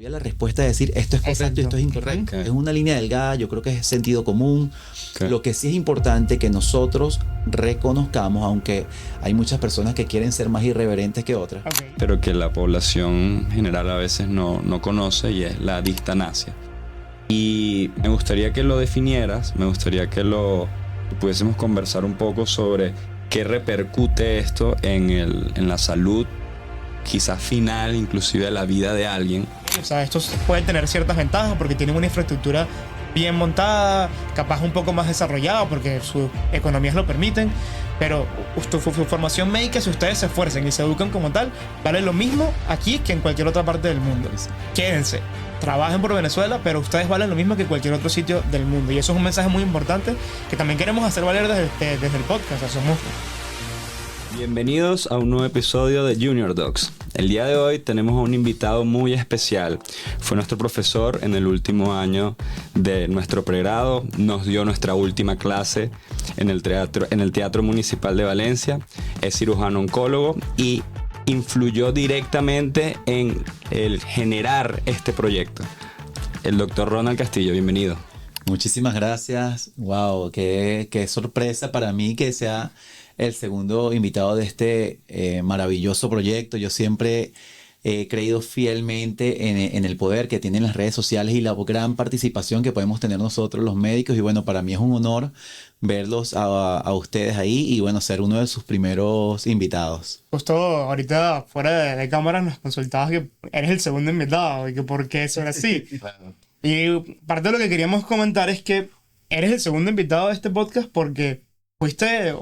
La respuesta es decir esto es correcto. Exacto. Y esto es incorrecto. Okay. Es una línea delgada, yo creo que es sentido común. Okay. Lo que sí es importante que nosotros reconozcamos, aunque hay muchas personas que quieren ser más irreverentes que otras. Okay. Pero que la población general a veces no conoce, y es la distanasia. Y me gustaría que lo definieras, me gustaría que pudiésemos conversar un poco sobre qué repercute esto en la salud, quizás final, inclusive de la vida de alguien. O sea, estos pueden tener ciertas ventajas porque tienen una infraestructura bien montada, capaz un poco más desarrollada porque sus economías lo permiten, pero su formación médica, si ustedes se esfuerzan y se educan como tal, vale lo mismo aquí que en cualquier otra parte del mundo. Quédense, trabajen por Venezuela, pero ustedes valen lo mismo que cualquier otro sitio del mundo, y eso es un mensaje muy importante que también queremos hacer valer desde el podcast. Somos... Bienvenidos a un nuevo episodio de Junior Docs. El día de hoy tenemos a un invitado muy especial. Fue nuestro profesor en el último año de nuestro pregrado. Nos dio nuestra última clase en el Teatro Municipal de Valencia. Es cirujano oncólogo y influyó directamente en el generar este proyecto. El doctor Ronald Castillo, bienvenido. Muchísimas gracias. Wow, qué sorpresa para mí que sea el segundo invitado de este maravilloso proyecto. Yo siempre he creído fielmente en el poder que tienen las redes sociales y la gran participación que podemos tener nosotros los médicos. Y bueno, para mí es un honor verlos a ustedes ahí y bueno, ser uno de sus primeros invitados. Justo ahorita fuera de cámara nos consultabas que eres el segundo invitado y que por qué eso era así. Y parte de lo que queríamos comentar es que eres el segundo invitado de este podcast porque fuiste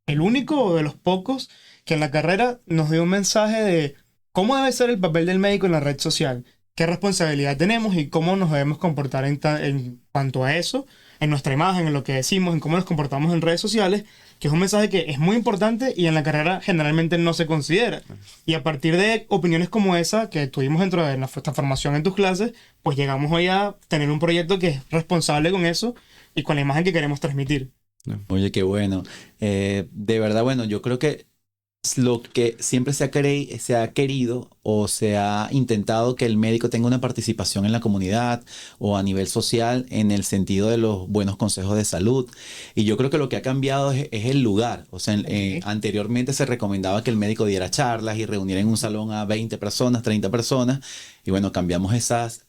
el único de los pocos que en la carrera nos dio un mensaje de cómo debe ser el papel del médico en la red social, qué responsabilidad tenemos y cómo nos debemos comportar en cuanto a eso, en nuestra imagen, en lo que decimos, en cómo nos comportamos en redes sociales, que es un mensaje que es muy importante y en la carrera generalmente no se considera. Y a partir de opiniones como esa que tuvimos dentro de nuestra formación en tus clases, pues llegamos hoy a tener un proyecto que es responsable con eso y con la imagen que queremos transmitir. Oye, qué bueno. De verdad, bueno, yo creo que lo que siempre se ha querido o se ha intentado que el médico tenga una participación en la comunidad o a nivel social en el sentido de los buenos consejos de salud. Y yo creo que lo que ha cambiado es el lugar. O sea, anteriormente se recomendaba que el médico diera charlas y reuniera en un salón a 20 personas, 30 personas. Y bueno, cambiamos esas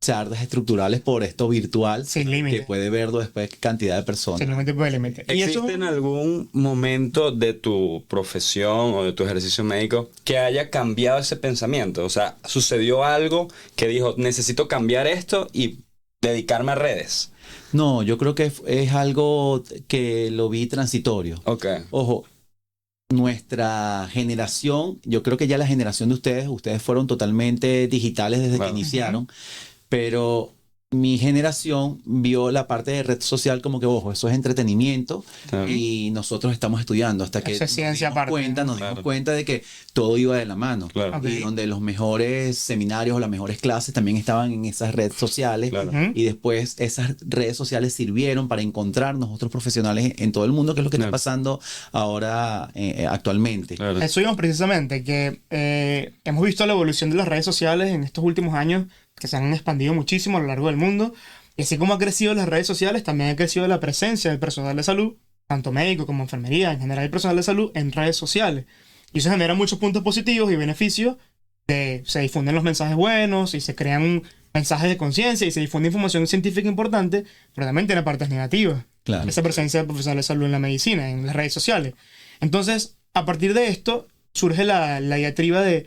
charlas estructurales por esto virtual sin límite, que puede verlo después cantidad de personas. Sin límite por límite. ¿Existe en algún momento de tu profesión o de tu ejercicio médico que haya cambiado ese pensamiento? O sea, ¿sucedió algo que dijo, necesito cambiar esto y dedicarme a redes? No, yo creo que es algo que lo vi transitorio. Okay. Ojo, nuestra generación, yo creo que ya la generación de ustedes fueron totalmente digitales desde que iniciaron. Pero mi generación vio la parte de red social como que, ojo, eso es entretenimiento y nosotros estamos estudiando hasta que nos dimos cuenta de que todo iba de la mano. Claro. Y donde los mejores seminarios o las mejores clases también estaban en esas redes sociales. Claro. Y después esas redes sociales sirvieron para encontrarnos otros profesionales en todo el mundo, que es lo que está pasando ahora actualmente. Claro. Eso vimos precisamente, que hemos visto la evolución de las redes sociales en estos últimos años, que se han expandido muchísimo a lo largo del mundo, y así como ha crecido las redes sociales, también ha crecido la presencia del personal de salud, tanto médico como enfermería, en general el personal de salud, en redes sociales. Y eso genera muchos puntos positivos y beneficios, se difunden los mensajes buenos y se crean mensajes de conciencia y se difunde información científica importante, pero también tiene partes negativas. Claro. Esa presencia del profesional de salud en la medicina, en las redes sociales. Entonces, a partir de esto, surge la diatriba de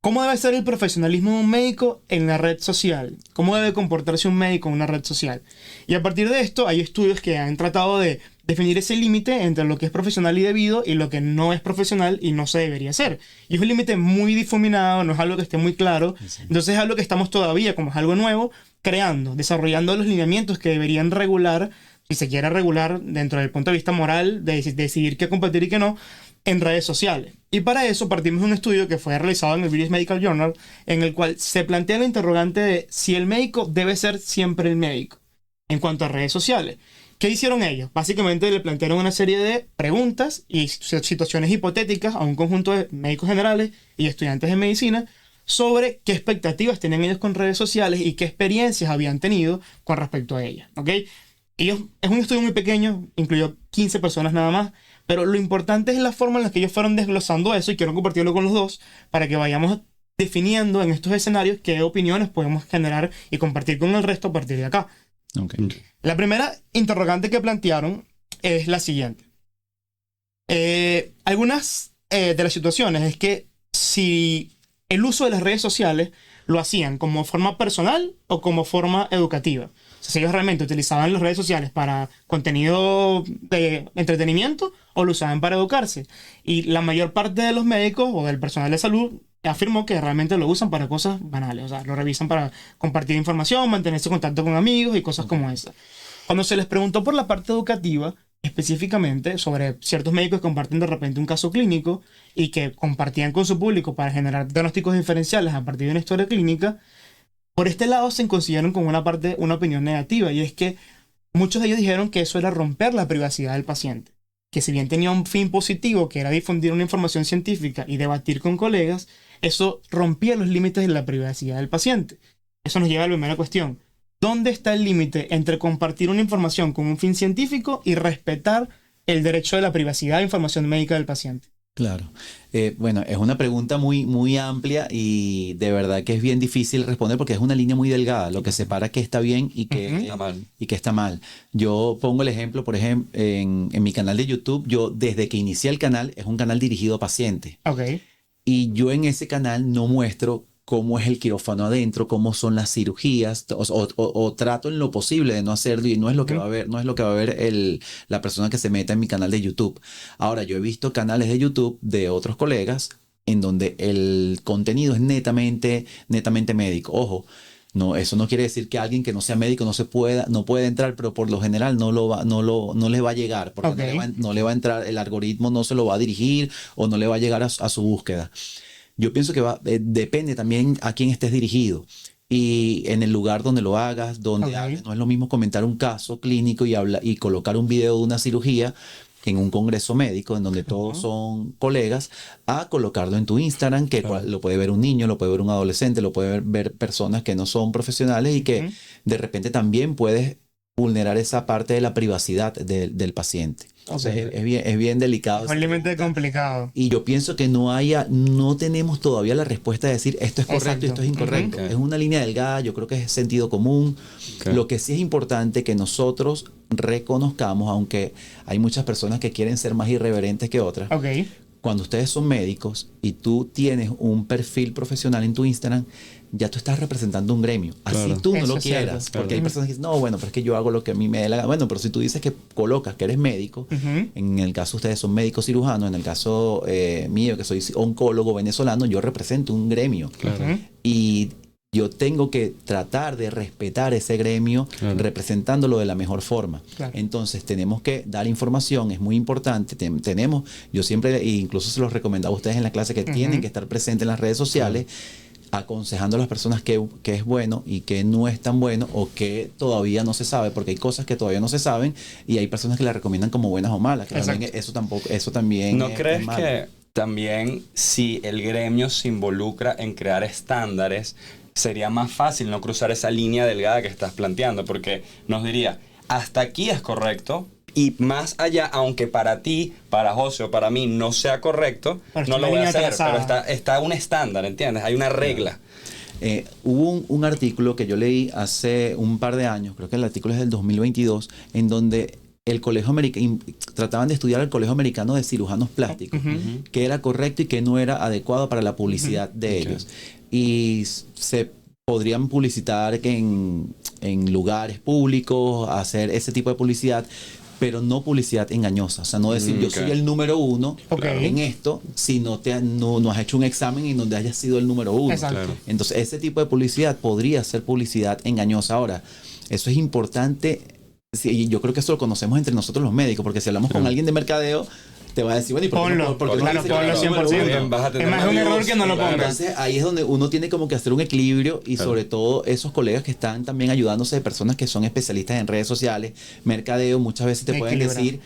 ¿cómo debe ser el profesionalismo de un médico en la red social? ¿Cómo debe comportarse un médico en una red social? Y a partir de esto hay estudios que han tratado de definir ese límite entre lo que es profesional y debido y lo que no es profesional y no se debería hacer. Y es un límite muy difuminado, no es algo que esté muy claro. Sí. Entonces es algo que estamos todavía, como es algo nuevo, creando, desarrollando los lineamientos que deberían regular, si se quiere regular dentro del punto de vista moral, de decidir qué compartir y qué no, en redes sociales. Y para eso partimos de un estudio que fue realizado en el British Medical Journal, en el cual se plantea la interrogante de si el médico debe ser siempre el médico en cuanto a redes sociales. ¿Qué hicieron ellos? Básicamente le plantearon una serie de preguntas y situaciones hipotéticas a un conjunto de médicos generales y estudiantes de medicina sobre qué expectativas tenían ellos con redes sociales y qué experiencias habían tenido con respecto a ellas, ¿ok? Ellos, es un estudio muy pequeño, incluyó 15 personas nada más, pero lo importante es la forma en la que ellos fueron desglosando eso y quiero compartirlo con los dos para que vayamos definiendo en estos escenarios qué opiniones podemos generar y compartir con el resto a partir de acá. Okay. La primera interrogante que plantearon es la siguiente. Algunas de las situaciones es que si el uso de las redes sociales lo hacían como forma personal o como forma educativa. O sea, si ellos realmente utilizaban las redes sociales para contenido de entretenimiento o lo usaban para educarse. Y la mayor parte de los médicos o del personal de salud afirmó que realmente lo usan para cosas banales. O sea, lo revisan para compartir información, mantenerse en contacto con amigos y cosas como esas. Cuando se les preguntó por la parte educativa, específicamente sobre ciertos médicos que comparten de repente un caso clínico y que compartían con su público para generar diagnósticos diferenciales a partir de una historia clínica, por este lado se consiguieron con una opinión negativa, y es que muchos de ellos dijeron que eso era romper la privacidad del paciente, que si bien tenía un fin positivo, que era difundir una información científica y debatir con colegas, eso rompía los límites de la privacidad del paciente. Eso nos lleva a la primera cuestión. ¿Dónde está el límite entre compartir una información con un fin científico y respetar el derecho de la privacidad de información médica del paciente? Claro. Bueno, es una pregunta muy, muy amplia y de verdad que es bien difícil responder porque es una línea muy delgada, lo que separa qué está bien y qué está mal. Yo pongo el ejemplo, por ejemplo, en mi canal de YouTube, yo desde que inicié el canal, es un canal dirigido a pacientes. Okay. Y yo en ese canal no muestro cómo es el quirófano adentro, cómo son las cirugías, o trato en lo posible de no hacerlo, y no es lo que va a ver, no es lo que va a ver la persona que se meta en mi canal de YouTube. Ahora, yo he visto canales de YouTube de otros colegas en donde el contenido es netamente médico. Ojo, no, eso no quiere decir que alguien que no sea médico no puede entrar, pero por lo general no le va a llegar, porque Okay. no le va a entrar, el algoritmo no se lo va a dirigir o no le va a llegar a su búsqueda. Yo pienso que depende también a quién estés dirigido y en el lugar donde lo hagas, donde hables. No es lo mismo comentar un caso clínico y colocar un video de una cirugía en un congreso médico en donde todos son colegas, a colocarlo en tu Instagram, que lo puede ver un niño, lo puede ver un adolescente, lo puede ver personas que no son profesionales y que de repente también puedes vulnerar esa parte de la privacidad del paciente. Entonces es bien delicado. Es un límite complicado. Y yo pienso que no tenemos todavía la respuesta de decir esto es correcto y esto es incorrecto. Es una línea delgada, yo creo que es sentido común. Lo que sí es importante que nosotros reconozcamos, aunque hay muchas personas que quieren ser más irreverentes que otras. Cuando ustedes son médicos y tú tienes un perfil profesional en tu Instagram, ya tú estás representando un gremio. Así tú no lo quieras. Porque hay personas que dicen, no, bueno, pero es que yo hago lo que a mí me dé la gana. Bueno, pero si tú dices que colocas que eres médico, en el caso ustedes son médicos cirujanos, en el caso mío, que soy oncólogo venezolano, yo represento un gremio. Y yo tengo que tratar de respetar ese gremio representándolo de la mejor forma. Entonces tenemos que dar información, es muy importante. Yo siempre, incluso se los recomendaba a ustedes en la clase, que tienen que estar presentes en las redes sociales, aconsejando a las personas que es bueno y que no es tan bueno, o que todavía no se sabe, porque hay cosas que todavía no se saben y hay personas que las recomiendan como buenas o malas. Que también eso también ¿No crees que también si el gremio se involucra en crear estándares, sería más fácil no cruzar esa línea delgada que estás planteando? Porque nos diría, hasta aquí es correcto, y más allá, aunque para ti, para José o para mí no sea correcto, no lo voy a hacer, pero está un estándar, ¿entiendes? Hay una regla. Hubo un artículo que yo leí hace un par de años, creo que el artículo es del 2022, en donde el colegio americano trataban de estudiar el Colegio Americano de Cirujanos Plásticos, que era correcto y que no era adecuado para la publicidad de ellos. Y se podrían publicitar en lugares públicos, hacer ese tipo de publicidad, pero no publicidad engañosa. O sea, no decir yo soy el número uno en esto, si no has hecho un examen y donde hayas sido el número uno. Entonces, ese tipo de publicidad podría ser publicidad engañosa. Ahora, eso es importante. Sí, yo creo que eso lo conocemos entre nosotros los médicos, porque si hablamos con alguien de mercadeo, te va a decir, bueno, ¿y por qué no? Porque ponlo 100%. Es más un error que no lo pongas. Entonces, ahí es donde uno tiene como que hacer un equilibrio, y sobre todo esos colegas que están también ayudándose de personas que son especialistas en redes sociales, mercadeo, muchas veces te pueden decir,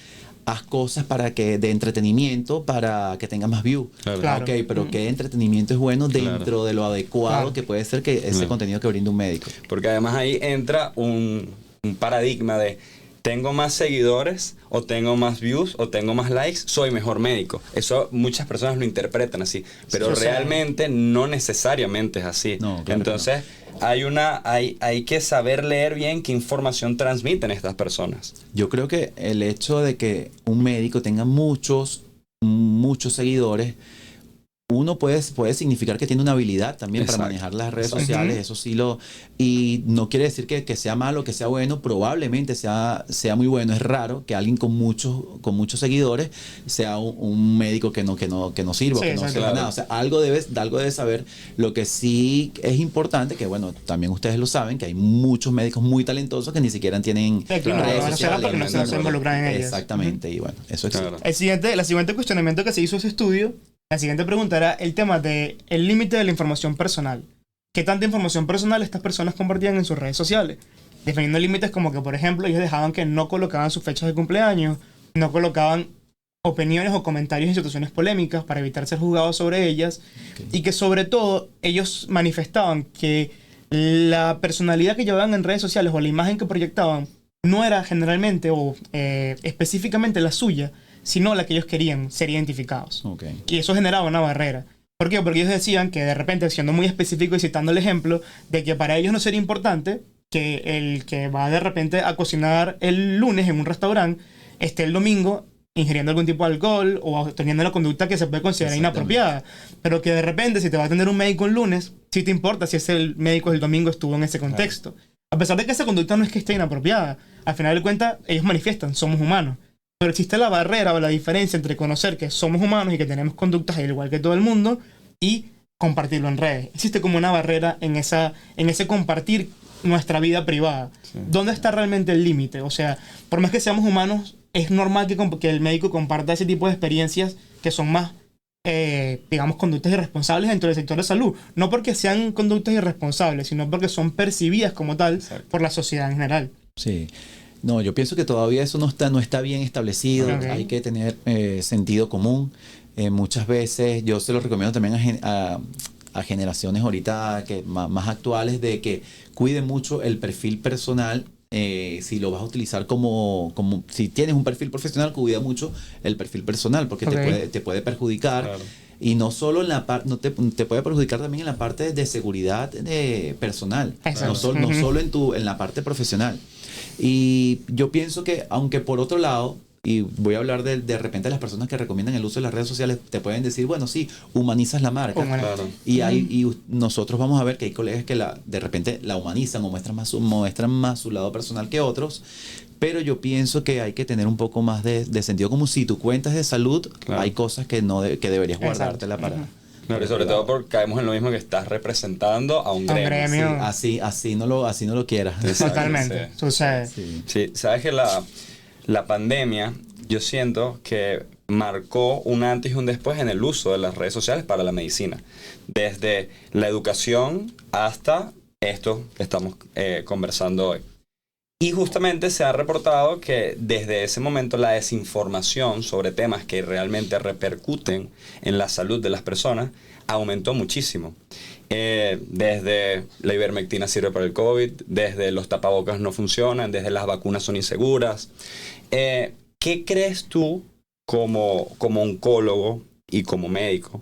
haz cosas para que de entretenimiento para que tengas más views. Claro. Ok, pero ¿qué entretenimiento es bueno dentro de lo adecuado Claro. que puede ser que ese contenido que brinda un médico? Porque además ahí entra un paradigma de tengo más seguidores, o tengo más views, o tengo más likes, soy mejor médico. Eso muchas personas lo interpretan así, pero Sí, o sea, realmente no necesariamente es así. No, claro Entonces, hay que saber leer bien qué información transmiten estas personas. Yo creo que el hecho de que un médico tenga muchos seguidores, uno puede significar que tiene una habilidad también para Exacto. manejar las redes Exacto. sociales, eso sí y no quiere decir que sea malo, que sea bueno, probablemente sea muy bueno. Es raro que alguien con muchos seguidores sea un médico que no sirva, Sí, que no exacto. sepa nada. O sea, algo debe saber. Lo que sí es importante, que bueno, también ustedes lo saben, que hay muchos médicos muy talentosos que ni siquiera tienen Sí, claro, redes no van a sociales. hacerla porque no se involucran en ellas. Exactamente, y bueno, eso existe. Claro. La siguiente cuestionamiento que se hizo ese estudio, la siguiente pregunta era el tema del límite de la información personal. ¿Qué tanta información personal estas personas compartían en sus redes sociales? Definiendo límites como que, por ejemplo, ellos dejaban que no colocaban sus fechas de cumpleaños, no colocaban opiniones o comentarios en situaciones polémicas para evitar ser juzgados sobre ellas, y que sobre todo ellos manifestaban que la personalidad que llevaban en redes sociales o la imagen que proyectaban no era generalmente o específicamente la suya, sino la que ellos querían ser identificados. Ok. Y eso generaba una barrera. ¿Por qué? Porque ellos decían que de repente, siendo muy específico y citando el ejemplo, de que para ellos no sería importante que el que va de repente a cocinar el lunes en un restaurante esté el domingo ingiriendo algún tipo de alcohol o teniendo la conducta que se puede considerar Exactamente. inapropiada. Pero que de repente, si te va a atender un médico el lunes, sí te importa si ese médico el domingo estuvo en ese contexto. A pesar de que esa conducta no es que esté inapropiada. Al final de cuentas, ellos manifiestan, somos humanos. Pero existe la barrera o la diferencia entre conocer que somos humanos y que tenemos conductas al igual que todo el mundo y compartirlo en redes. Existe como una barrera en ese compartir nuestra vida privada. Sí. ¿Dónde está realmente el límite? O sea, por más que seamos humanos, es normal que el médico comparta ese tipo de experiencias que son más, digamos, conductas irresponsables dentro del sector de salud. No porque sean conductas irresponsables, sino porque son percibidas como tal por la sociedad en general. Sí. No, yo pienso que todavía eso no está bien establecido. Ok. Hay que tener sentido común. Muchas veces yo se lo recomiendo también a generaciones ahorita más actuales de que cuiden mucho el perfil personal. Si lo vas a utilizar como si tienes un perfil profesional, cuida mucho el perfil personal porque Ok. te puede perjudicar. Claro. Y no solo en la parte, te puede perjudicar también en la parte de seguridad personal. Exacto. No Ujú. solo en la parte profesional. Y yo pienso que, aunque por otro lado, y voy a hablar de repente de las personas que recomiendan el uso de las redes sociales, te pueden decir, bueno, sí, humanizas la marca. Claro. Y nosotros vamos a ver que hay colegas que de repente la humanizan o muestran más su lado personal que otros. Pero yo pienso que hay que tener un poco más de sentido común. Si tu cuenta es de salud, Claro. hay cosas que que deberías Exacto. guardártela para... Ujú. Claro, y sobre todo porque caemos en lo mismo que estás representando a un A un gremio. gremio. Así no lo quieras. Exacto, Totalmente. sí. Sucede. Sí. Sí, sabes que la pandemia, yo siento que marcó un antes y un después en el uso de las redes sociales para la medicina. Desde la educación hasta esto que estamos conversando hoy. Y justamente se ha reportado que desde ese momento la desinformación sobre temas que realmente repercuten en la salud de las personas aumentó muchísimo. Desde la ivermectina sirve para el COVID, desde los tapabocas no funcionan, desde las vacunas son inseguras. ¿Qué crees tú como oncólogo y como médico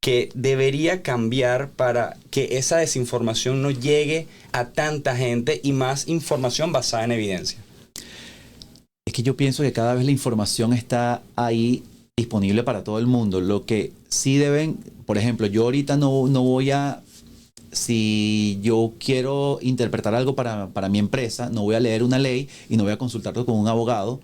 que debería cambiar para que esa desinformación no llegue a tanta gente y más información basada en evidencia? Es que yo pienso que cada vez la información está ahí disponible para todo el mundo. Lo que sí deben, por ejemplo, yo ahorita no voy a, si yo quiero interpretar algo para mi empresa, no voy a leer una ley y no voy a consultarlo con un abogado,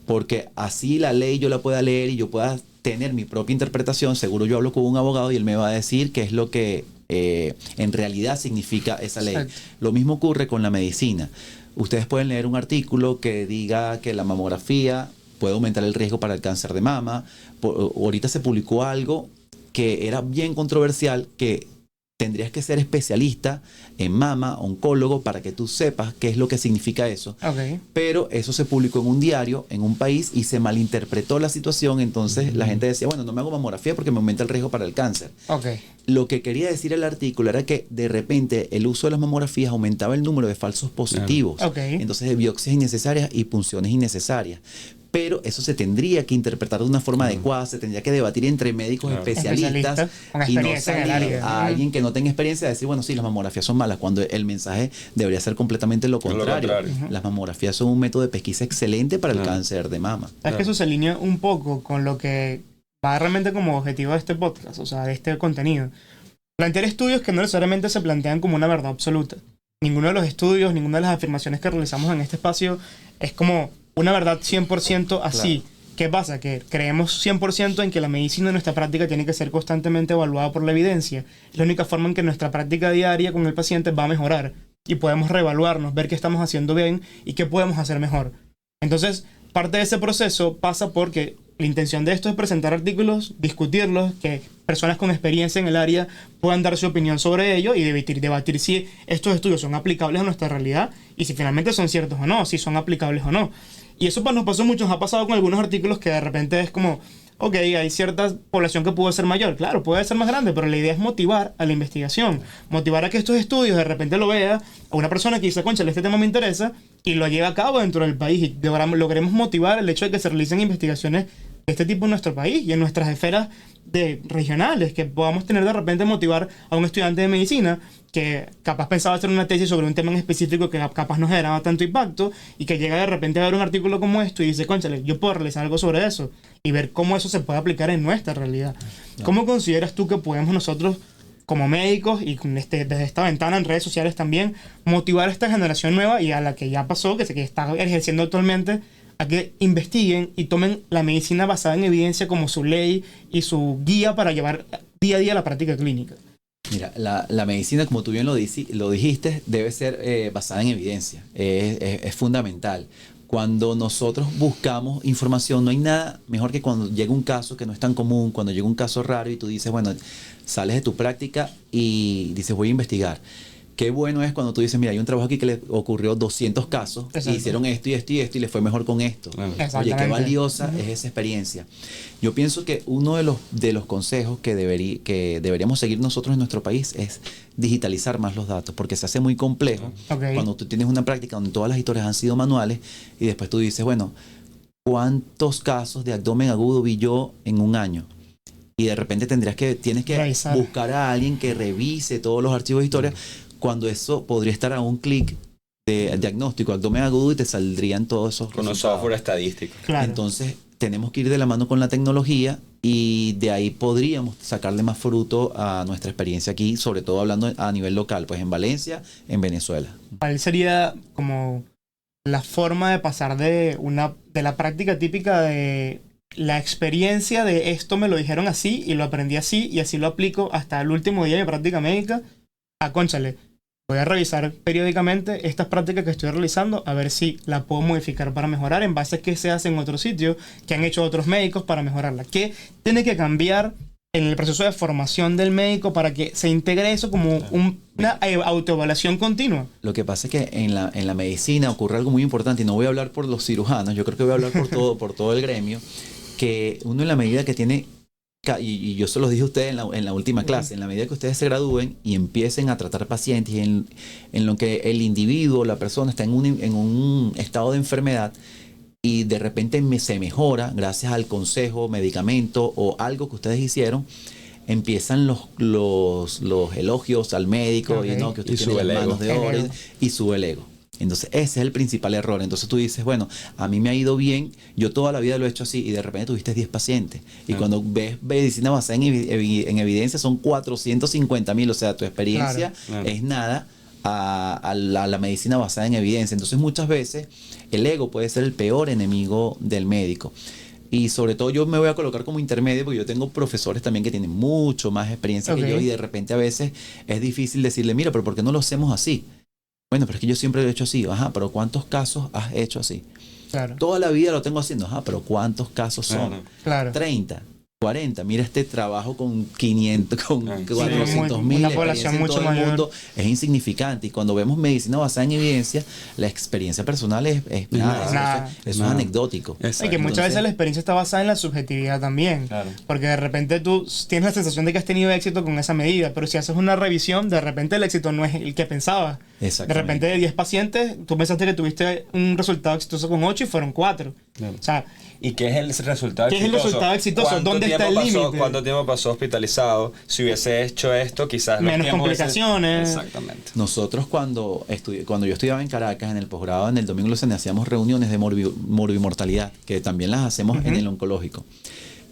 porque así la ley yo la pueda leer y yo pueda tener mi propia interpretación. Seguro yo hablo con un abogado y él me va a decir qué es lo que en realidad significa esa ley. Exacto. Lo mismo ocurre con la medicina. Ustedes pueden leer un artículo que diga que la mamografía puede aumentar el riesgo para el cáncer de mama. Ahorita se publicó algo que era bien controversial, que tendrías que ser especialista en mama, oncólogo, para que tú sepas qué es lo que significa eso. Ok. Pero eso se publicó en un diario, en un país, y se malinterpretó la situación. Entonces la gente decía, bueno, no me hago mamografía porque me aumenta el riesgo para el cáncer. Ok. Lo que quería decir el artículo era que de repente el uso de las mamografías aumentaba el número de falsos positivos. Ok. Entonces de biopsias innecesarias y punciones innecesarias. Pero eso se tendría que interpretar de una forma adecuada, se tendría que debatir entre médicos especialistas con y no experiencia en el salir área. a alguien que no tenga experiencia a decir, bueno, sí, las mamografías son malas, cuando el mensaje debería ser completamente lo contrario. Las mamografías son un método de pesquisa excelente para el cáncer de mama. Es que eso se alinea un poco con lo que va realmente como objetivo de este podcast, o sea, de este contenido. Plantear estudios que no necesariamente se plantean como una verdad absoluta. Ninguno de los estudios, ninguna de las afirmaciones que realizamos en este espacio es como una verdad 100% así. Claro. ¿Qué pasa? Que creemos 100% en que la medicina en nuestra práctica tiene que ser constantemente evaluada por la evidencia. Es la única forma en que nuestra práctica diaria con el paciente va a mejorar y podemos reevaluarnos, ver qué estamos haciendo bien y qué podemos hacer mejor. Entonces, parte de ese proceso pasa porque la intención de esto es presentar artículos, discutirlos, que personas con experiencia en el área puedan dar su opinión sobre ello y debatir si estos estudios son aplicables a nuestra realidad y si finalmente son ciertos o no, si son aplicables o no. Y eso nos pasó mucho, nos ha pasado con algunos artículos que de repente es como, ok, hay cierta población que puede ser mayor, claro, puede ser más grande, pero la idea es motivar a la investigación, motivar a que estos estudios de repente lo vea a una persona que dice, cónchale, este tema me interesa, y lo lleve a cabo dentro del país, y logremos motivar el hecho de que se realicen investigaciones de este tipo en nuestro país y en nuestras esferas regionales, que podamos tener de repente motivar a un estudiante de medicina que capaz pensaba hacer una tesis sobre un tema en específico que capaz no generaba tanto impacto y que llega de repente a ver un artículo como esto y dice, cónchale, yo puedo realizar algo sobre eso y ver cómo eso se puede aplicar en nuestra realidad. ¿Cómo consideras tú que podemos nosotros, como médicos y desde esta ventana en redes sociales también, motivar a esta generación nueva y a la que ya pasó, que está ejerciendo actualmente, a que investiguen y tomen la medicina basada en evidencia como su ley y su guía para llevar día a día la práctica clínica? Mira, la medicina, como tú bien lo dijiste, debe ser basada en evidencia. Es fundamental. Cuando nosotros buscamos información, no hay nada mejor que cuando llega un caso que no es tan común, cuando llega un caso raro y tú dices, bueno, sales de tu práctica y dices, voy a investigar. Qué bueno es cuando tú dices, mira, hay un trabajo aquí que le ocurrió 200 casos, y hicieron esto y esto y esto y le fue mejor con esto. Oye, qué valiosa es esa experiencia. Yo pienso que uno de los consejos que deberíamos seguir nosotros en nuestro país es digitalizar más los datos, porque se hace muy complejo cuando tú tienes una práctica donde todas las historias han sido manuales y después tú dices, bueno, ¿cuántos casos de abdomen agudo vi yo en un año? Y de repente tienes que revisar, buscar a alguien que revise todos los archivos de historia, cuando eso podría estar a un clic de diagnóstico abdomen agudo y te saldrían todos esos con un software estadístico. Claro. Entonces tenemos que ir de la mano con la tecnología y de ahí podríamos sacarle más fruto a nuestra experiencia aquí, sobre todo hablando a nivel local, pues en Valencia, en Venezuela. ¿Cuál sería como la forma de pasar de la práctica típica de la experiencia de esto me lo dijeron así y lo aprendí así y así lo aplico hasta el último día de mi práctica médica a cónchale? Voy a revisar periódicamente estas prácticas que estoy realizando a ver si la puedo modificar para mejorar en base a qué se hace en otros sitios, qué han hecho otros médicos para mejorarla. ¿Qué tiene que cambiar en el proceso de formación del médico para que se integre eso como una autoevaluación continua? Lo que pasa es que en la medicina ocurre algo muy importante y no voy a hablar por los cirujanos, yo creo que voy a hablar por todo el gremio, que uno en la medida que tiene... Y yo se los dije a ustedes en la última clase, en la medida que ustedes se gradúen y empiecen a tratar pacientes y en lo que el individuo, la persona está en un estado de enfermedad y de repente se mejora gracias al consejo, medicamento o algo que ustedes hicieron, empiezan los elogios al médico y no, que usted tiene las manos de oro y sube el ego. Entonces ese es el principal error. Entonces tú dices, bueno, a mí me ha ido bien, yo toda la vida lo he hecho así y de repente tuviste 10 pacientes. Y cuando ves medicina basada en evidencia son 450,000, o sea, tu experiencia es nada a la medicina basada en evidencia. Entonces muchas veces el ego puede ser el peor enemigo del médico. Y sobre todo yo me voy a colocar como intermedio porque yo tengo profesores también que tienen mucho más experiencia que yo y de repente a veces es difícil decirle, mira, pero ¿por qué no lo hacemos así? Bueno, pero es que yo siempre lo he hecho así. Ajá, pero ¿cuántos casos has hecho así? Claro. Toda la vida lo tengo haciendo. Ajá, pero ¿cuántos casos son? Claro. 30. 40. Mira este trabajo con 500, con Sí, 400.000. una la población experiencia en mucho todo el mayor. mundo es insignificante. Y cuando vemos medicina basada en evidencia, la experiencia personal es nada. nada. Eso es Nada. anecdótico. Y que muchas Entonces- veces la experiencia está basada en la subjetividad también. Claro. Porque de repente tú tienes la sensación de que has tenido éxito con esa medida, pero si haces una revisión, de repente el éxito no es el que pensabas. De Exactamente. repente de 10 pacientes, tú pensaste que tuviste un resultado exitoso con 8 y fueron 4. Claro. O sea, ¿Y qué es el resultado ¿Qué es el exitoso? resultado exitoso? ¿Cuánto ¿Dónde está tiempo el pasó- límite? ¿Cuánto tiempo pasó hospitalizado? Si hubiese hecho esto, quizás los Menos tiempos complicaciones. Exactamente. Nosotros cuando yo estudiaba en Caracas, en el posgrado, en el Domingo Lucena, hacíamos reuniones de morbimortalidad, que también las hacemos en el oncológico.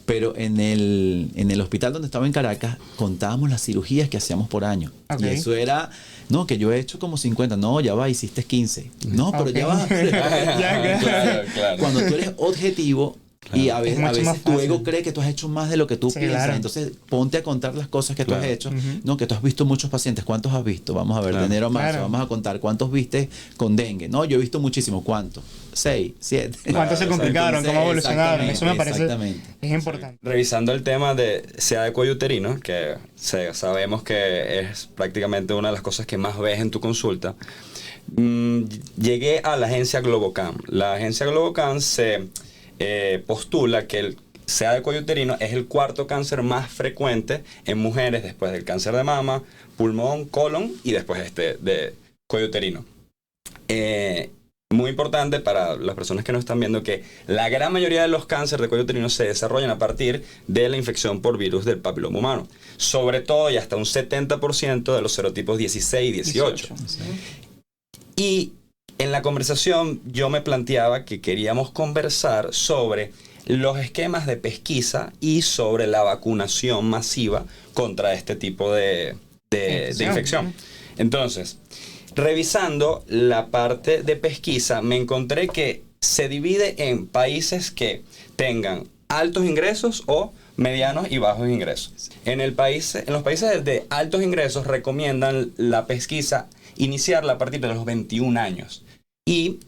Pero en el hospital donde estaba en Caracas, contábamos las cirugías que hacíamos por año. Ok. Y eso era, no, que yo he hecho como 50. No, ya va, hiciste 15. No, pero Ok. ya va. Ya, Claro, claro. Cuando tú eres objetivo y a Es veces, mucho más tu ego fácil. cree que tú has hecho más de lo que tú Sí, piensas. claro. Entonces ponte a contar las cosas que tú has Claro. hecho. No, que tú has visto muchos pacientes. ¿Cuántos has visto? Vamos a ver, Claro. de enero a marzo. Claro. Vamos a contar cuántos viste con dengue. No, yo he visto muchísimos. ¿Cuántos? 6, 7. ¿cuántos se complicaron? ¿Cómo evolucionaron? Eso me parece Exactamente. es importante. Revisando el tema de sea de cuello uterino, que sabemos que es prácticamente una de las cosas que más ves en tu consulta, llegué a la agencia Globocam. La agencia Globocam se postula que el sea de cuello uterino es el cuarto cáncer más frecuente en mujeres después del cáncer de mama, pulmón, colon y después de cuello uterino. Muy importante para las personas que nos están viendo que la gran mayoría de los cánceres de cuello uterino se desarrollan a partir de la infección por virus del papiloma humano. Sobre todo y hasta un 70% de los serotipos 16 y 18. Y en la conversación yo me planteaba que queríamos conversar sobre los esquemas de pesquisa y sobre la vacunación masiva contra este tipo de infección. Entonces, revisando la parte de pesquisa, me encontré que se divide en países que tengan altos ingresos o medianos y bajos ingresos. En los países de altos ingresos recomiendan la pesquisa iniciarla a partir de los 21 años y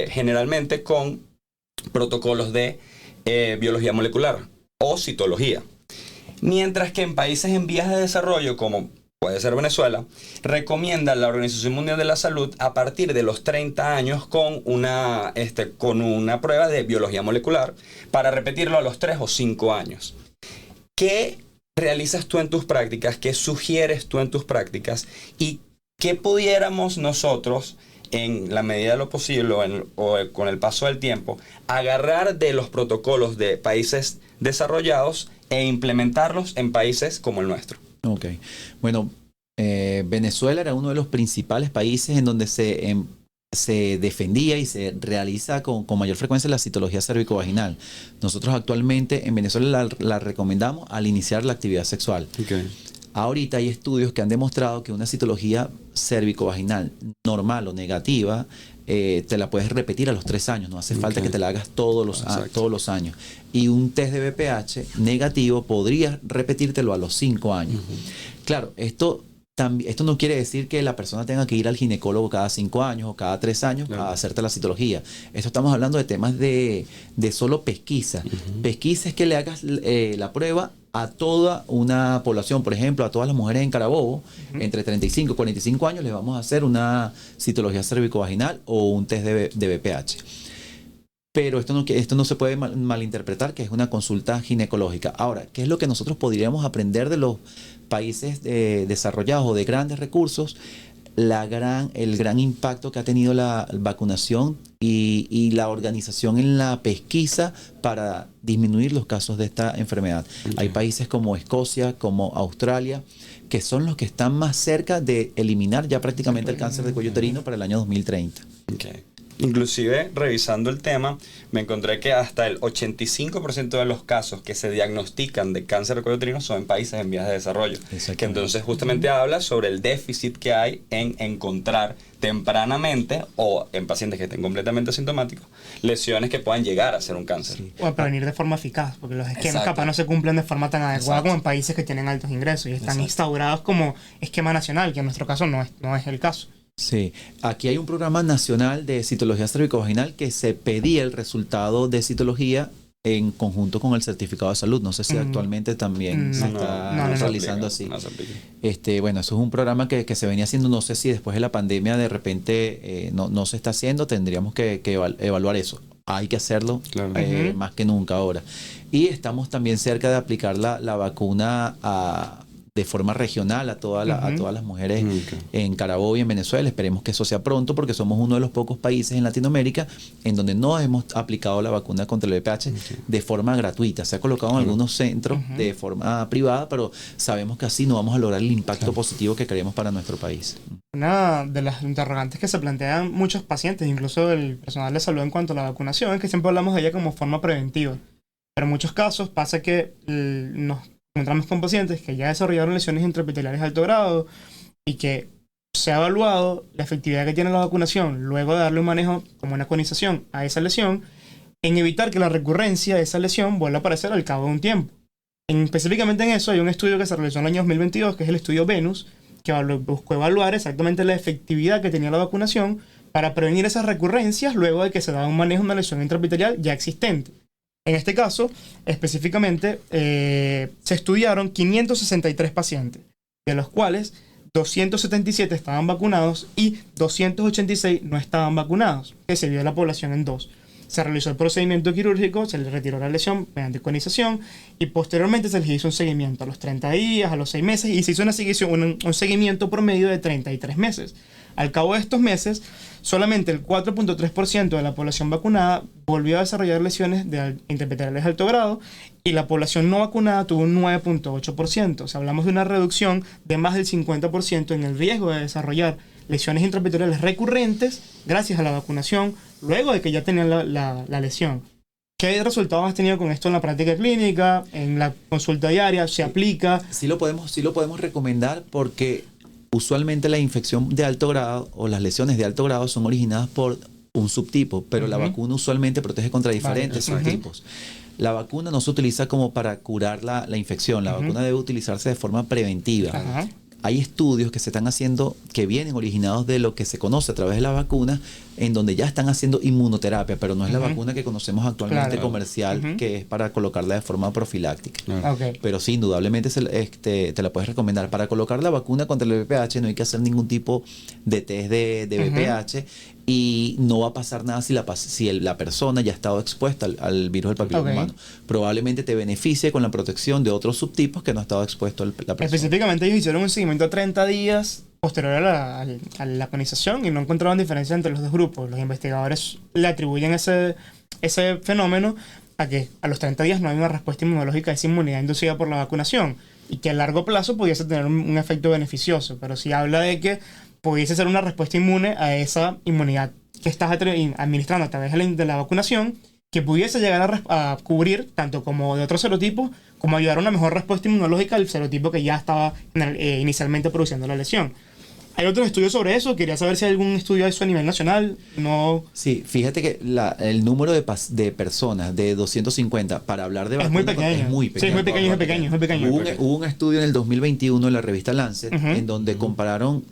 generalmente con protocolos de biología molecular o citología. Mientras que en países en vías de desarrollo como puede ser Venezuela, recomienda la Organización Mundial de la Salud a partir de los 30 años con una prueba de biología molecular para repetirlo a los 3 o 5 años. ¿Qué realizas tú en tus prácticas? ¿Qué sugieres tú en tus prácticas? ¿Y qué pudiéramos nosotros, en la medida de lo posible o con el paso del tiempo, agarrar de los protocolos de países desarrollados e implementarlos en países como el nuestro? Ok. Bueno, Venezuela era uno de los principales países en donde se defendía y se realiza con mayor frecuencia la citología cervicovaginal. Nosotros actualmente en Venezuela la recomendamos al iniciar la actividad sexual. Okay. Ahorita hay estudios que han demostrado que una citología cervicovaginal normal o negativa te la puedes repetir a los 3 años, no hace falta que te la hagas todos los años. Y un test de BPH negativo podrías repetírtelo a los 5 años. Claro, esto no quiere decir que la persona tenga que ir al ginecólogo cada 5 años o cada 3 años a hacerte la citología. Esto estamos hablando de temas de solo pesquisa. Pesquisa es que le hagas la prueba a toda una población, por ejemplo, a todas las mujeres en Carabobo, entre 35 y 45 años, les vamos a hacer una citología cervicovaginal o un test de BPH. Pero esto no se puede malinterpretar, que es una consulta ginecológica. Ahora, ¿qué es lo que nosotros podríamos aprender de los países desarrollados o de grandes recursos? El gran impacto que ha tenido la vacunación y la organización en la pesquisa para disminuir los casos de esta enfermedad. Hay países como Escocia, como Australia, que son los que están más cerca de eliminar ya prácticamente el cáncer de cuello uterino para el año 2030. Okay. Inclusive, revisando el tema, me encontré que hasta el 85% de los casos que se diagnostican de cáncer de cuello uterino son en países en vías de desarrollo. Que entonces justamente habla sobre el déficit que hay en encontrar tempranamente o en pacientes que estén completamente asintomáticos lesiones que puedan llegar a ser un cáncer. Sí. O a prevenir de forma eficaz, porque los esquemas Exacto. capaz no se cumplen de forma tan adecuada Exacto. como en países que tienen altos ingresos y están Exacto. instaurados como esquema nacional, que en nuestro caso no es el caso. Sí, aquí hay un programa nacional de citología cervicovaginal que se pedía el resultado de citología en conjunto con el certificado de salud. No sé si actualmente también se No, está no se realizando así. No se aplica. Bueno, eso es un programa que se venía haciendo. No sé si después de la pandemia de repente no se está haciendo. Tendríamos que evaluar eso. Hay que hacerlo Claro. más que nunca ahora. Y estamos también cerca de aplicar la vacuna de forma regional a todas las mujeres Ok. en Carabobo y en Venezuela. Esperemos que eso sea pronto porque somos uno de los pocos países en Latinoamérica en donde no hemos aplicado la vacuna contra el VPH de forma gratuita. Se ha colocado en algunos centros de forma privada, pero sabemos que así no vamos a lograr el impacto positivo que queremos para nuestro país. Una de las interrogantes que se plantean muchos pacientes, incluso el personal de salud en cuanto a la vacunación, es que siempre hablamos de ella como forma preventiva. Pero en muchos casos pasa que nos encontramos con pacientes que ya desarrollaron lesiones intraepiteliales de alto grado y que se ha evaluado la efectividad que tiene la vacunación luego de darle un manejo como una conización a esa lesión en evitar que la recurrencia de esa lesión vuelva a aparecer al cabo de un tiempo. Específicamente en eso hay un estudio que se realizó en el año 2022, que es el estudio Venus, que buscó evaluar exactamente la efectividad que tenía la vacunación para prevenir esas recurrencias luego de que se daba un manejo de una lesión intraepitelial ya existente. En este caso, específicamente, se estudiaron 563 pacientes, de los cuales 277 estaban vacunados y 286 no estaban vacunados, que se dividió la población en dos. Se realizó el procedimiento quirúrgico, se le retiró la lesión mediante conización y posteriormente se les hizo un seguimiento a los 30 días, a los 6 meses y se hizo un seguimiento promedio de 33 meses. Al cabo de estos meses, solamente el 4.3% de la población vacunada volvió a desarrollar lesiones intraepiteliales de alto grado y la población no vacunada tuvo un 9.8%. O sea, hablamos de una reducción de más del 50% en el riesgo de desarrollar lesiones intraepiteliales recurrentes gracias a la vacunación luego de que ya tenían la lesión. ¿Qué resultados has tenido con esto en la práctica clínica, en la consulta diaria? ¿Se aplica? Sí lo podemos recomendar porque usualmente la infección de alto grado o las lesiones de alto grado son originadas por un subtipo, pero la vacuna usualmente protege contra diferentes subtipos. La vacuna no se utiliza como para curar la infección, la vacuna debe utilizarse de forma preventiva. Ajá. Hay estudios que se están haciendo que vienen originados de lo que se conoce a través de la vacuna, en donde ya están haciendo inmunoterapia, pero no es la vacuna que conocemos actualmente Claro. comercial, que es para colocarla de forma profiláctica. Ok. Pero sí, indudablemente te la puedes recomendar. Para colocar la vacuna contra el VPH no hay que hacer ningún tipo de test de VPH y no va a pasar nada si la persona ya ha estado expuesta al virus del papiloma humano. Probablemente te beneficie con la protección de otros subtipos que no ha estado expuesto la persona. Específicamente ellos hicieron un seguimiento a 30 días posterior a la conización y no encontraban diferencia entre los dos grupos. Los investigadores le atribuyen ese fenómeno a que a los 30 días no hay una respuesta inmunológica a esa inmunidad inducida por la vacunación y que a largo plazo pudiese tener un efecto beneficioso, pero sí habla de que pudiese ser una respuesta inmune a esa inmunidad que estás administrando a través de la vacunación, que pudiese llegar a cubrir tanto como de otros serotipos, como ayudar a una mejor respuesta inmunológica al serotipo que ya estaba inicialmente produciendo la lesión. ¿Hay otros estudios sobre eso? Quería saber si hay algún estudio de eso a nivel nacional. No. Sí, fíjate que el número de personas de 250 para hablar de Es vacuna muy pequeño. es muy pequeño. Sí, es muy pequeño, es muy pequeño, es muy pequeño. Hubo un estudio en el 2021 en la revista Lancet en donde compararon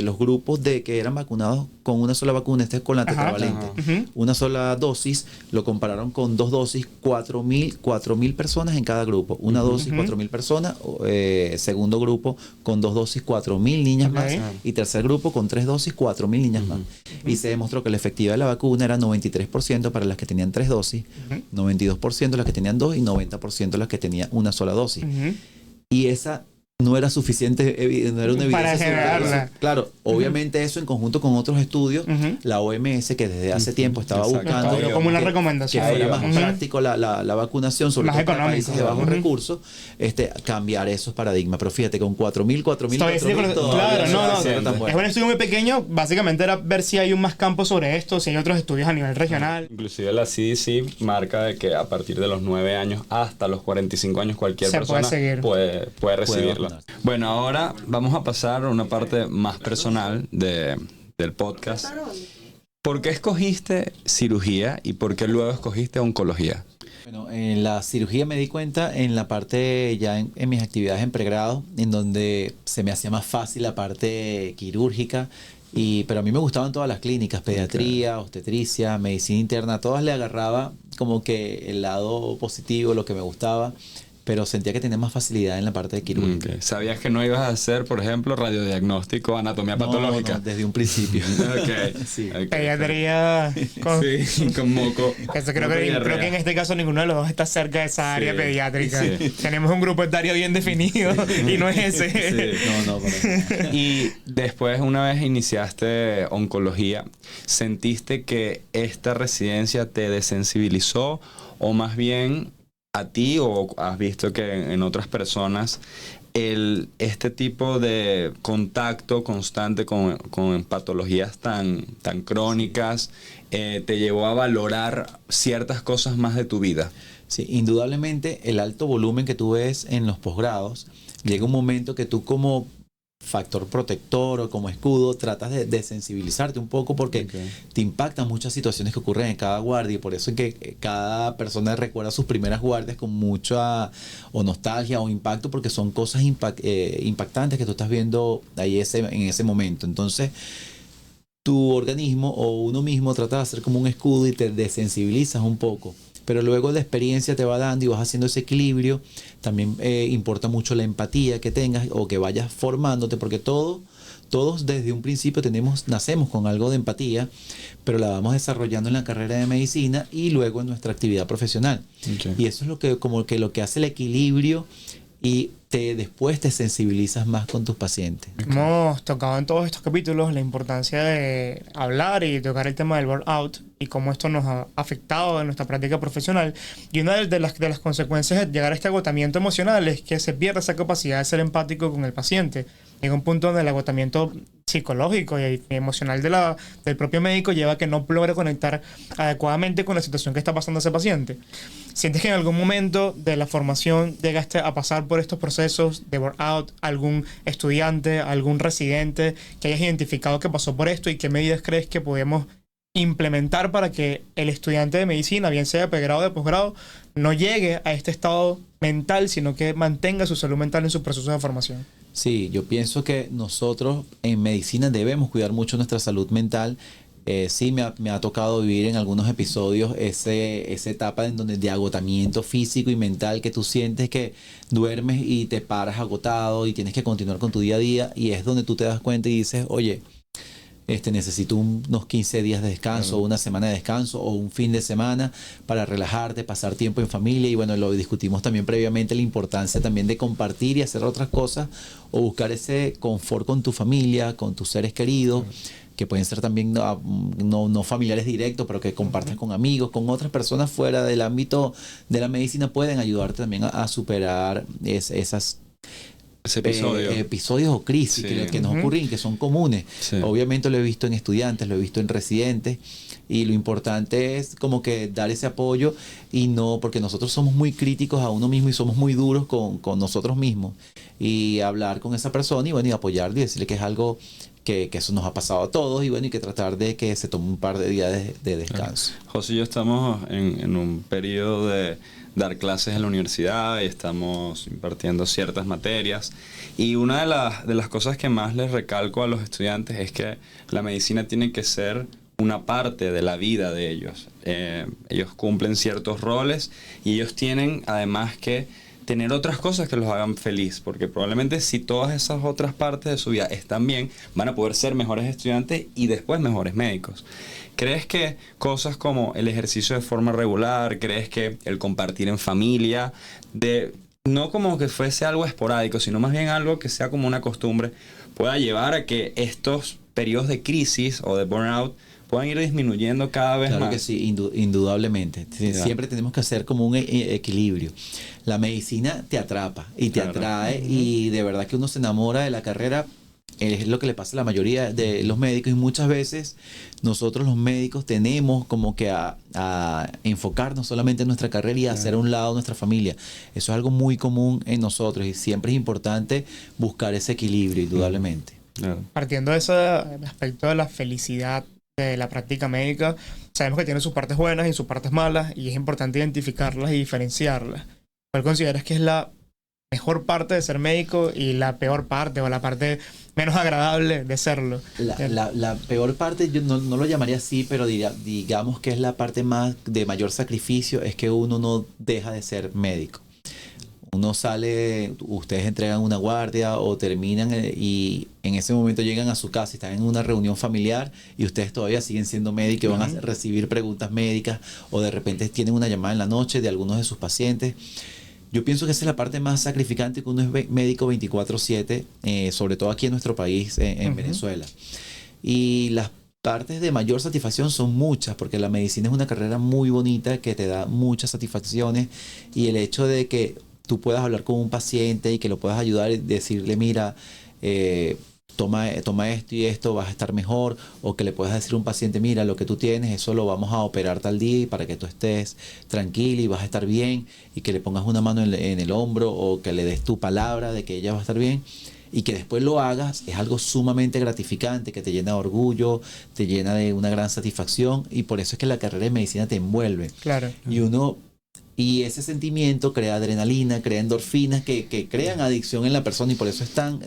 los grupos de que eran vacunados con una sola vacuna, este es con la tetravalente, una sola dosis, lo compararon con dos dosis, 4.000 personas en cada grupo, una dosis, 4.000 personas, segundo grupo con dos dosis, 4.000 niñas más, y tercer grupo con tres dosis, 4.000 niñas más. Y se demostró que la efectividad de la vacuna era 93% para las que tenían tres dosis, 92% las que tenían dos y 90% las que tenían una sola dosis. Y esa no era suficiente, no era una para evidencia generarla. Claro, obviamente eso en conjunto con otros estudios, la OMS que desde hace tiempo estaba buscando Dio como una que recomendación. fuera más práctico la vacunación, sobre Más todo para económico. países de bajos recursos, cambiar esos paradigmas. Pero fíjate, con 4.000, Claro, no. tan Es bueno. un estudio muy pequeño. Básicamente era ver si hay más campo sobre esto, si hay otros estudios a nivel regional. Inclusive la CDC marca de que a partir de los 9 años hasta los 45 años cualquier Se puede persona seguir. puede recibirlo. vacunarse. Bueno, ahora vamos a pasar a una parte más personal del podcast. ¿Por qué escogiste cirugía y por qué luego escogiste oncología? Bueno, en la cirugía me di cuenta en la parte ya en mis actividades en pregrado, en donde se me hacía más fácil la parte quirúrgica Pero a mí me gustaban todas las clínicas, pediatría, obstetricia, medicina interna, todas le agarraba como que el lado positivo, lo que me gustaba, pero sentía que tenía más facilidad en la parte de quirúrgica. Okay. ¿Sabías que no ibas a hacer, por ejemplo, radiodiagnóstico, anatomía patológica? No, desde un principio. Okay. Sí. Okay. Pediatría con... Sí, con moco. Eso creo que en este caso ninguno de los dos está cerca de esa área pediátrica. Sí. Tenemos un grupo etario bien definido y no es ese. Sí. No, para nada. Y después, una vez iniciaste oncología, ¿sentiste que esta residencia te desensibilizó o más bien a ti, o has visto que en otras personas este tipo de contacto constante con patologías tan crónicas te llevó a valorar ciertas cosas más de tu vida? Sí, indudablemente el alto volumen que tú ves en los posgrados, llega un momento que tú como factor protector o como escudo tratas de desensibilizarte un poco porque te impactan muchas situaciones que ocurren en cada guardia y por eso es que cada persona recuerda sus primeras guardias con mucha o nostalgia o impacto porque son cosas impactantes que tú estás viendo ahí en ese momento. Entonces tu organismo o uno mismo trata de hacer como un escudo y te desensibilizas un poco. Pero luego la experiencia te va dando y vas haciendo ese equilibrio. También importa mucho la empatía que tengas o que vayas formándote, porque todos desde un principio nacemos con algo de empatía, pero la vamos desarrollando en la carrera de medicina y luego en nuestra actividad profesional. Okay. Y eso es lo que hace el equilibrio y después te sensibilizas más con tus pacientes. Hemos tocado en todos estos capítulos la importancia de hablar y tocar el tema del burnout y cómo esto nos ha afectado en nuestra práctica profesional. Y una de las consecuencias de llegar a este agotamiento emocional es que se pierde esa capacidad de ser empático con el paciente. Llega un punto donde el agotamiento psicológico y emocional del propio médico lleva a que no logre conectar adecuadamente con la situación que está pasando ese paciente. ¿Sientes que en algún momento de la formación llegaste a pasar por estos procesos de burnout? ¿Algún estudiante, algún residente que hayas identificado que pasó por esto y qué medidas crees que podemos implementar para que el estudiante de medicina, bien sea de pregrado o de posgrado, no llegue a este estado mental, sino que mantenga su salud mental en su proceso de formación? Sí, yo pienso que nosotros en medicina debemos cuidar mucho nuestra salud mental. Sí, me ha tocado vivir en algunos episodios esa etapa en donde de agotamiento físico y mental que tú sientes que duermes y te paras agotado y tienes que continuar con tu día a día y es donde tú te das cuenta y dices, oye, necesito unos 15 días de descanso, una semana de descanso o un fin de semana para relajarte, pasar tiempo en familia y bueno, lo discutimos también previamente, la importancia también de compartir y hacer otras cosas o buscar ese confort con tu familia, con tus seres queridos, que pueden ser también no familiares directos, pero que compartas con amigos, con otras personas fuera del ámbito de la medicina, pueden ayudarte también a superar esas episodios o crisis que nos ocurren, que son comunes. Sí. Obviamente lo he visto en estudiantes, lo he visto en residentes y lo importante es como que dar ese apoyo y no, porque nosotros somos muy críticos a uno mismo y somos muy duros con nosotros mismos y hablar con esa persona y bueno, y apoyarle y decirle que es algo que eso nos ha pasado a todos y bueno, y que tratar de que se tome un par de días de descanso. José y yo estamos en un periodo de dar clases en la universidad y estamos impartiendo ciertas materias y una de las cosas que más les recalco a los estudiantes es que la medicina tiene que ser una parte de la vida de ellos. Ellos cumplen ciertos roles y ellos tienen además que tener otras cosas que los hagan feliz, porque probablemente si todas esas otras partes de su vida están bien, van a poder ser mejores estudiantes y después mejores médicos. ¿Crees que cosas como el ejercicio de forma regular, crees que el compartir en familia, no como que fuese algo esporádico, sino más bien algo que sea como una costumbre, pueda llevar a que estos periodos de crisis o de burnout puedan ir disminuyendo cada vez más? Claro que sí, indudablemente. Siempre tenemos que hacer como un equilibrio. La medicina te atrapa y te atrae y de verdad que uno se enamora de la carrera. Es lo que le pasa a la mayoría de los médicos y muchas veces nosotros los médicos tenemos como que a enfocarnos solamente en nuestra carrera y a hacer a un lado nuestra familia. Eso es algo muy común en nosotros y siempre es importante buscar ese equilibrio, indudablemente. Partiendo de ese aspecto de la felicidad de la práctica médica, sabemos que tiene sus partes buenas y sus partes malas y es importante identificarlas y diferenciarlas. ¿Cuál consideras que es la mejor parte de ser médico y la peor parte o la parte menos agradable de serlo. La peor parte, yo no lo llamaría así, pero digamos que es la parte más de mayor sacrificio, es que uno no deja de ser médico. Uno sale, ustedes entregan una guardia o terminan y en ese momento llegan a su casa y están en una reunión familiar y ustedes todavía siguen siendo médicos y van a recibir preguntas médicas o de repente tienen una llamada en la noche de algunos de sus pacientes. Yo pienso que esa es la parte más sacrificante, que uno es médico 24/7, sobre todo aquí en nuestro país, en Venezuela. Y las partes de mayor satisfacción son muchas, porque la medicina es una carrera muy bonita que te da muchas satisfacciones y el hecho de que tú puedas hablar con un paciente y que lo puedas ayudar y decirle, mira, toma esto y esto, vas a estar mejor, o que le puedas decir a un paciente, mira, lo que tú tienes, eso lo vamos a operar tal día para que tú estés tranquilo y vas a estar bien, y que le pongas una mano en el hombro o que le des tu palabra de que ella va a estar bien y que después lo hagas, es algo sumamente gratificante, que te llena de orgullo, te llena de una gran satisfacción, y por eso es que la carrera de medicina te envuelve. Claro. Y ese sentimiento crea adrenalina, crea endorfinas que crean adicción en la persona, y por eso es tan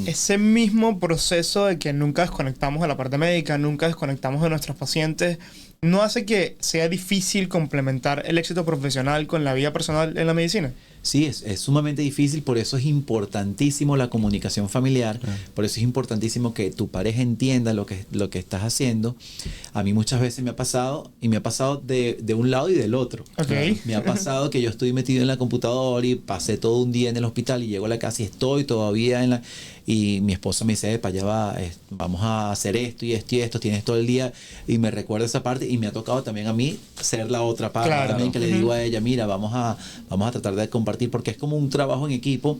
Ese mismo proceso de que nunca desconectamos de la parte médica, nunca desconectamos de nuestros pacientes, ¿no hace que sea difícil complementar el éxito profesional con la vida personal en la medicina? Sí, es sumamente difícil, por eso es importantísimo la comunicación familiar, por eso es importantísimo que tu pareja entienda lo que estás haciendo. A mí muchas veces me ha pasado, y me ha pasado de un lado y del otro. Okay. Me ha pasado que yo estoy metido en la computadora y pasé todo un día en el hospital y llego a la casa y estoy todavía y mi esposa me dice, para allá va, vamos a hacer esto y esto y esto, tienes todo el día, y me recuerda esa parte, y me ha tocado también a mí ser la otra parte, claro, también, que le digo a ella, mira, vamos a tratar de compartir, porque es como un trabajo en equipo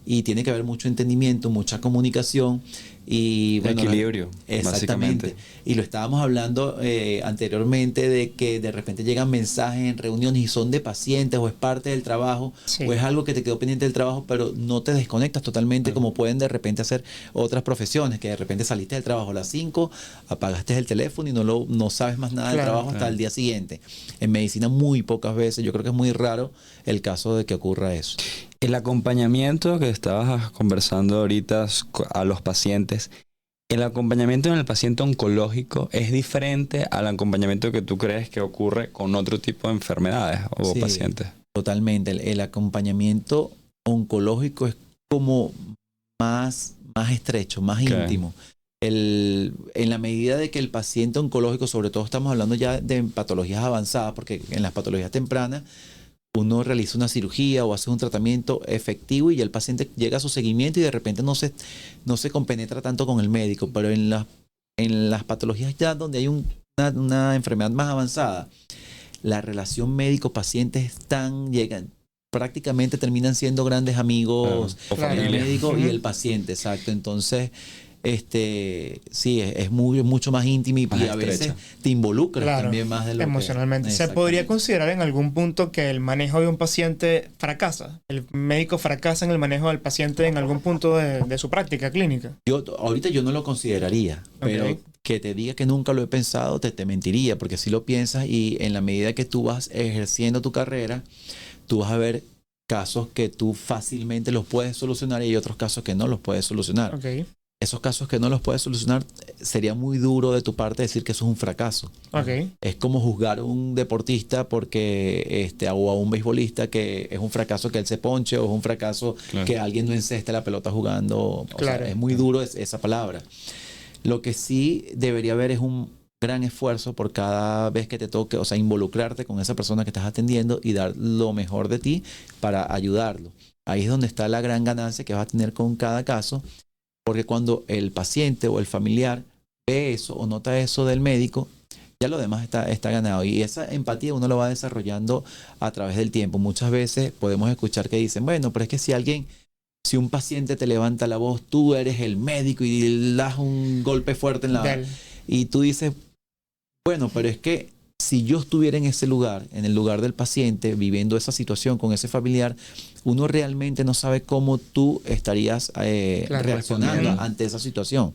y tiene que haber mucho entendimiento, mucha comunicación y bueno, equilibrio, exactamente. básicamente. Y lo estábamos hablando anteriormente, de que de repente llegan mensajes en reuniones y son de pacientes, o es parte del trabajo, sí, o es algo que te quedó pendiente del trabajo, pero no te desconectas totalmente, como pueden de repente hacer otras profesiones, que de repente saliste del trabajo a las 5, apagaste el teléfono y no sabes más nada del trabajo hasta el día siguiente. En medicina muy pocas veces, yo creo que es muy raro el caso de que ocurra eso. El acompañamiento que estabas conversando ahorita a los pacientes, ¿el acompañamiento en el paciente oncológico es diferente al acompañamiento que tú crees que ocurre con otro tipo de enfermedades o pacientes? Totalmente. El acompañamiento oncológico es como más estrecho, más íntimo. En la medida de que el paciente oncológico, sobre todo estamos hablando ya de patologías avanzadas, porque en las patologías tempranas uno realiza una cirugía o hace un tratamiento efectivo y el paciente llega a su seguimiento y de repente no se compenetra tanto con el médico, pero en las patologías ya donde hay una enfermedad más avanzada, la relación médico-paciente prácticamente terminan siendo grandes amigos, el médico y el paciente, exacto. Entonces, sí, es mucho más íntimo y a veces te involucras también más de lo emocionalmente. ¿Se podría considerar en algún punto que el manejo de un paciente fracasa? ¿El médico fracasa en el manejo del paciente en algún punto de su práctica clínica? Ahorita yo no lo consideraría, pero que te diga que nunca lo he pensado, te mentiría, porque si lo piensas, y en la medida que tú vas ejerciendo tu carrera, tú vas a ver casos que tú fácilmente los puedes solucionar y hay otros casos que no los puedes solucionar. Esos casos que no los puedes solucionar, sería muy duro de tu parte decir que eso es un fracaso. Es como juzgar a un deportista o a un beisbolista que es un fracaso que él se ponche, o es un fracaso que alguien no enceste la pelota jugando. O sea, es muy duro esa palabra. Lo que sí debería haber es un gran esfuerzo por cada vez que te toque, o sea, involucrarte con esa persona que estás atendiendo y dar lo mejor de ti para ayudarlo. Ahí es donde está la gran ganancia que vas a tener con cada caso. Porque cuando el paciente o el familiar ve eso o nota eso del médico, ya lo demás está ganado. Y esa empatía uno lo va desarrollando a través del tiempo. Muchas veces podemos escuchar que dicen, bueno, pero es que si un paciente te levanta la voz, tú eres el médico y le das un golpe fuerte en la... Y tú dices, bueno, pero es que si yo estuviera en ese lugar, en el lugar del paciente, viviendo esa situación con ese familiar, uno realmente no sabe cómo tú estarías reaccionando ante esa situación.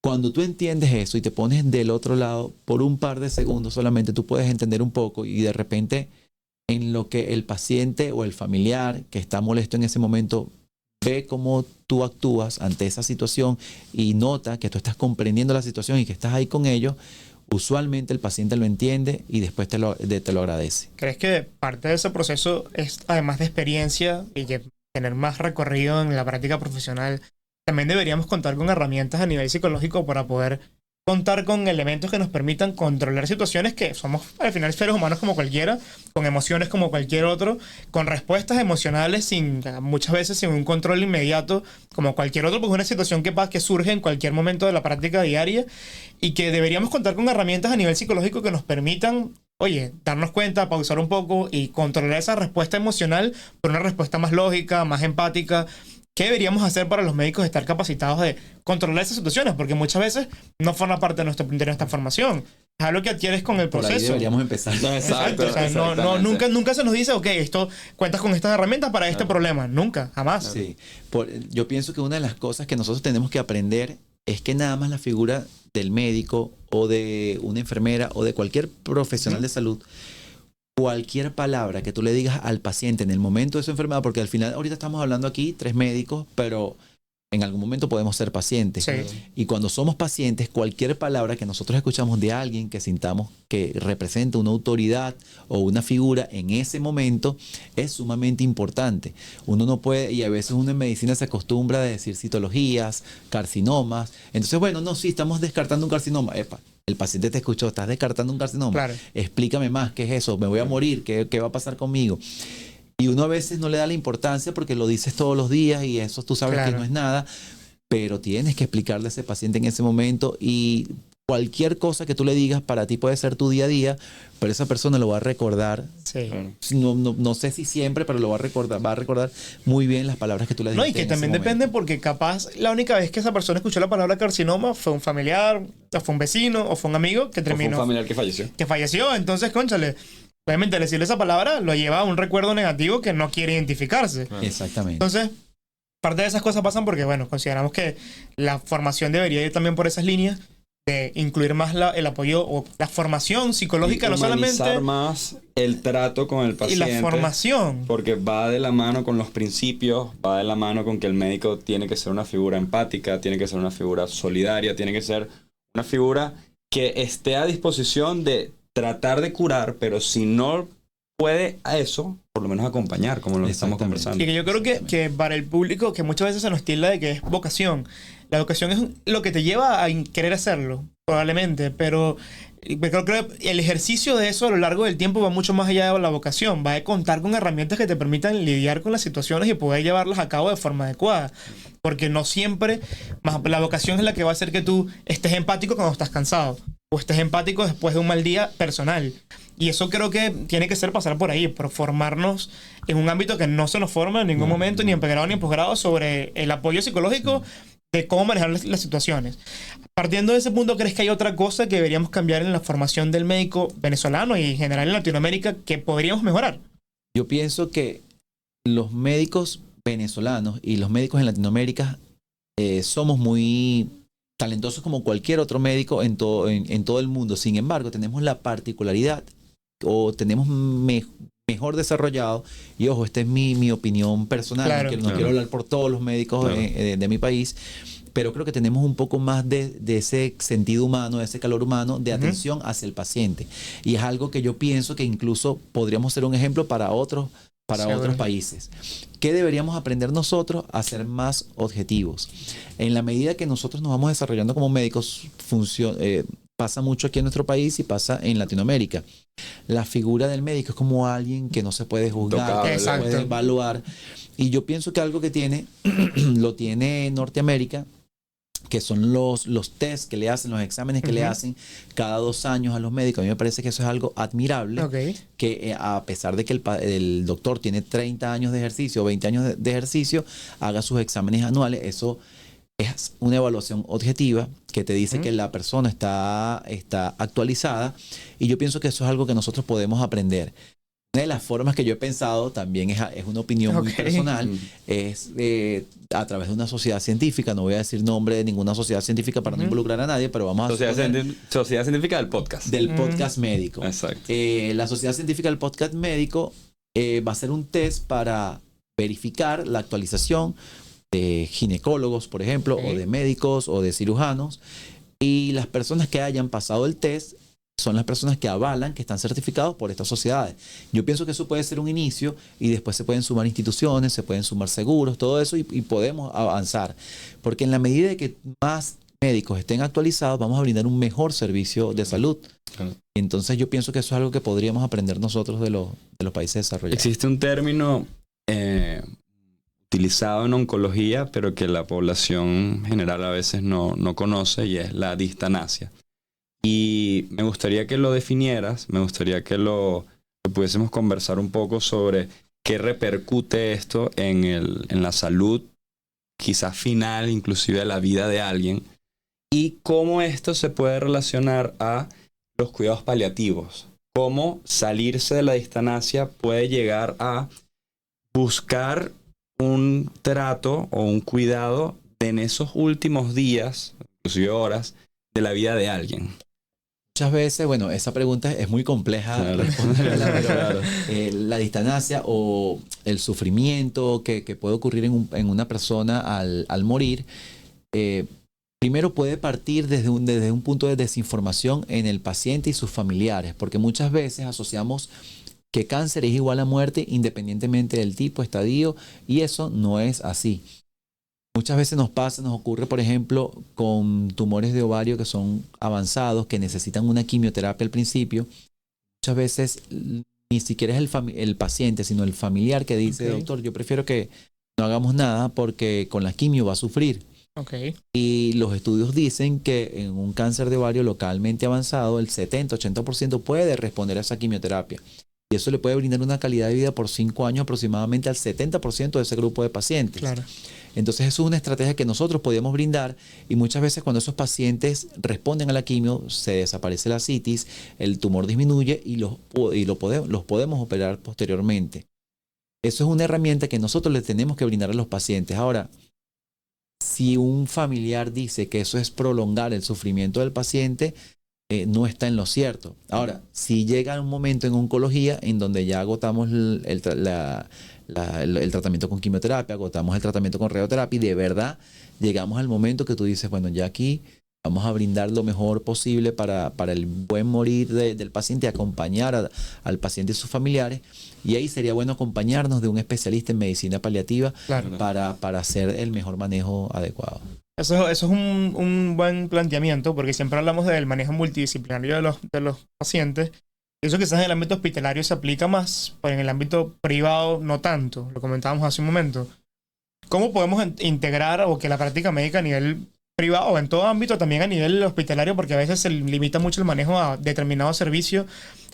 Cuando tú entiendes eso y te pones del otro lado por un par de segundos solamente, tú puedes entender un poco y de repente en lo que el paciente o el familiar que está molesto en ese momento ve cómo tú actúas ante esa situación y nota que tú estás comprendiendo la situación y que estás ahí con ellos, usualmente el paciente lo entiende y después te lo agradece. ¿Crees que parte de ese proceso es, además de experiencia y que tener más recorrido en la práctica profesional, también deberíamos contar con herramientas a nivel psicológico para poder contar con elementos que nos permitan controlar situaciones que somos al final seres humanos como cualquiera, con emociones como cualquier otro, con respuestas emocionales muchas veces sin un control inmediato como cualquier otro, porque es una situación que surge en cualquier momento de la práctica diaria y que deberíamos contar con herramientas a nivel psicológico que nos permitan, oye, darnos cuenta, pausar un poco y controlar esa respuesta emocional por una respuesta más lógica, más empática. ¿Qué deberíamos hacer para los médicos estar capacitados de controlar esas situaciones? Porque muchas veces no forma parte de nuestra formación. Es algo que adquieres con el Por proceso. ahí deberíamos empezar. Exacto. O sea, nunca se nos dice, ok, cuentas con estas herramientas para este problema. Nunca, jamás. Sí. Yo pienso que una de las cosas que nosotros tenemos que aprender es que nada más la figura del médico o de una enfermera o de cualquier profesional de salud, cualquier palabra que tú le digas al paciente en el momento de su enfermedad, porque al final ahorita estamos hablando aquí 3 médicos, pero en algún momento podemos ser pacientes. Sí. Y cuando somos pacientes, cualquier palabra que nosotros escuchamos de alguien que sintamos que representa una autoridad o una figura en ese momento es sumamente importante. Uno no puede, y a veces uno en medicina se acostumbra a decir citologías, carcinomas. Entonces, bueno, no, sí, estamos descartando un carcinoma. Epa, el paciente te escuchó, estás descartando un carcinoma. Claro. Explícame más, ¿qué es eso? ¿Me voy a morir? ¿Qué va a pasar conmigo? Y uno a veces no le da la importancia porque lo dices todos los días y eso tú sabes que no es nada, pero tienes que explicarle a ese paciente en ese momento y cualquier cosa que tú le digas para ti puede ser tu día a día, pero esa persona lo va a recordar. Sí. No sé si siempre, pero lo va a recordar muy bien las palabras que tú le dijiste. No, y que también depende porque capaz la única vez que esa persona escuchó la palabra carcinoma fue un familiar, o fue un vecino, o fue un amigo que terminó. O fue un familiar que falleció. Que falleció, entonces, cónchale. Obviamente, decirle esa palabra lo lleva a un recuerdo negativo que no quiere identificarse. Exactamente. Entonces, parte de esas cosas pasan porque, bueno, consideramos que la formación debería ir también por esas líneas de incluir más el apoyo o la formación psicológica, y no solamente más el trato con el paciente. Y la formación. Porque va de la mano con los principios, va de la mano con que el médico tiene que ser una figura empática, tiene que ser una figura solidaria, tiene que ser una figura que esté a disposición de tratar de curar, pero si no puede a eso, por lo menos acompañar, como lo que estamos conversando. Y que yo creo que para el público, que muchas veces se nos tilda de que es vocación, la vocación es lo que te lleva a querer hacerlo, probablemente, pero creo que el ejercicio de eso a lo largo del tiempo va mucho más allá de la vocación, va a contar con herramientas que te permitan lidiar con las situaciones y poder llevarlas a cabo de forma adecuada, porque no siempre, la vocación es la que va a hacer que tú estés empático cuando estás cansado, o estés empático después de un mal día personal. Y eso creo que tiene que ser pasar por ahí, por formarnos en un ámbito que no se nos forma en ningún momento, ni en pregrado ni en posgrado, sobre el apoyo psicológico de cómo manejar las situaciones. Partiendo de ese punto, ¿crees que hay otra cosa que deberíamos cambiar en la formación del médico venezolano y en general en Latinoamérica que podríamos mejorar? Yo pienso que los médicos venezolanos y los médicos en Latinoamérica somos muy talentosos como cualquier otro médico en todo el mundo. Sin embargo, tenemos la particularidad o tenemos mejor desarrollado, y ojo, esta es mi opinión personal, Claro. no quiero hablar por todos los médicos de mi país, pero creo que tenemos un poco más de ese sentido humano, de ese calor humano, de atención hacia el paciente. Y es algo que yo pienso que incluso podríamos ser un ejemplo para otros países. ¿Qué deberíamos aprender nosotros? A ser más objetivos. En la medida que nosotros nos vamos desarrollando como médicos, pasa mucho aquí en nuestro país y pasa en Latinoamérica. La figura del médico es como alguien que no se puede juzgar, que no se puede evaluar. Y yo pienso que algo que lo tiene Norteamérica, que son los test que le hacen, los exámenes que le hacen cada 2 años a los médicos. A mí me parece que eso es algo admirable, que a pesar de que el doctor tiene 30 años de ejercicio o 20 años de ejercicio, haga sus exámenes anuales. Eso es una evaluación objetiva que te dice que la persona está actualizada, y yo pienso que eso es algo que nosotros podemos aprender. una de las formas que yo he pensado, también es una opinión muy personal, es a través de una sociedad científica. No voy a decir nombre de ninguna sociedad científica para no involucrar a nadie, pero vamos a Sociedad Científica del Podcast. Del podcast médico. Exacto. La Sociedad Científica del Podcast Médico va a hacer un test para verificar la actualización de ginecólogos, por ejemplo, o de médicos o de cirujanos. Y las personas que hayan pasado el test son las personas que avalan, que están certificados por estas sociedades. Yo pienso que eso puede ser un inicio y después se pueden sumar instituciones, se pueden sumar seguros, todo eso y podemos avanzar. Porque en la medida de que más médicos estén actualizados, vamos a brindar un mejor servicio de salud. Claro. Entonces yo pienso que eso es algo que podríamos aprender nosotros de los países desarrollados. Existe un término utilizado en oncología, pero que la población general a veces no conoce, y es la distanasia. Y me gustaría que lo definieras, me gustaría que pudiésemos conversar un poco sobre qué repercute esto en la salud, quizás final, inclusive de la vida de alguien, y cómo esto se puede relacionar a los cuidados paliativos. Cómo salirse de la distanasia puede llegar a buscar un trato o un cuidado en esos últimos días, inclusive horas, de la vida de alguien. Muchas veces, bueno, esa pregunta es muy compleja responderla, pero claro, la distanasia o el sufrimiento que puede ocurrir en una persona al morir, primero puede partir desde un punto de desinformación en el paciente y sus familiares, porque muchas veces asociamos que cáncer es igual a muerte independientemente del tipo, estadio, y eso no es así. Muchas veces nos ocurre, por ejemplo, con tumores de ovario que son avanzados, que necesitan una quimioterapia al principio. Muchas veces ni siquiera es el paciente, sino el familiar que dice, doctor, yo prefiero que no hagamos nada porque con la quimio va a sufrir. Y los estudios dicen que en un cáncer de ovario localmente avanzado, el 70-80% puede responder a esa quimioterapia. Y eso le puede brindar una calidad de vida por 5 años aproximadamente al 70% de ese grupo de pacientes. Claro. Entonces eso es una estrategia que nosotros podemos brindar, y muchas veces cuando esos pacientes responden a la quimio, se desaparece la ascitis, el tumor disminuye y los podemos operar posteriormente. Eso es una herramienta que nosotros le tenemos que brindar a los pacientes. Ahora, si un familiar dice que eso es prolongar el sufrimiento del paciente, no está en lo cierto. Ahora, si llega un momento en oncología en donde ya agotamos el tratamiento con quimioterapia, agotamos el tratamiento con radioterapia, y de verdad llegamos al momento que tú dices, bueno, ya aquí vamos a brindar lo mejor posible para el buen morir del paciente, acompañar al paciente y sus familiares, y ahí sería bueno acompañarnos de un especialista en medicina paliativa, claro, para hacer el mejor manejo adecuado. Eso es un buen planteamiento, porque siempre hablamos del manejo multidisciplinario de los pacientes. Eso quizás en el ámbito hospitalario se aplica más, pero en el ámbito privado no tanto. Lo comentábamos hace un momento. ¿Cómo podemos integrar o que la práctica médica a nivel privado o en todo ámbito, también a nivel hospitalario, porque a veces se limita mucho el manejo a determinados servicios,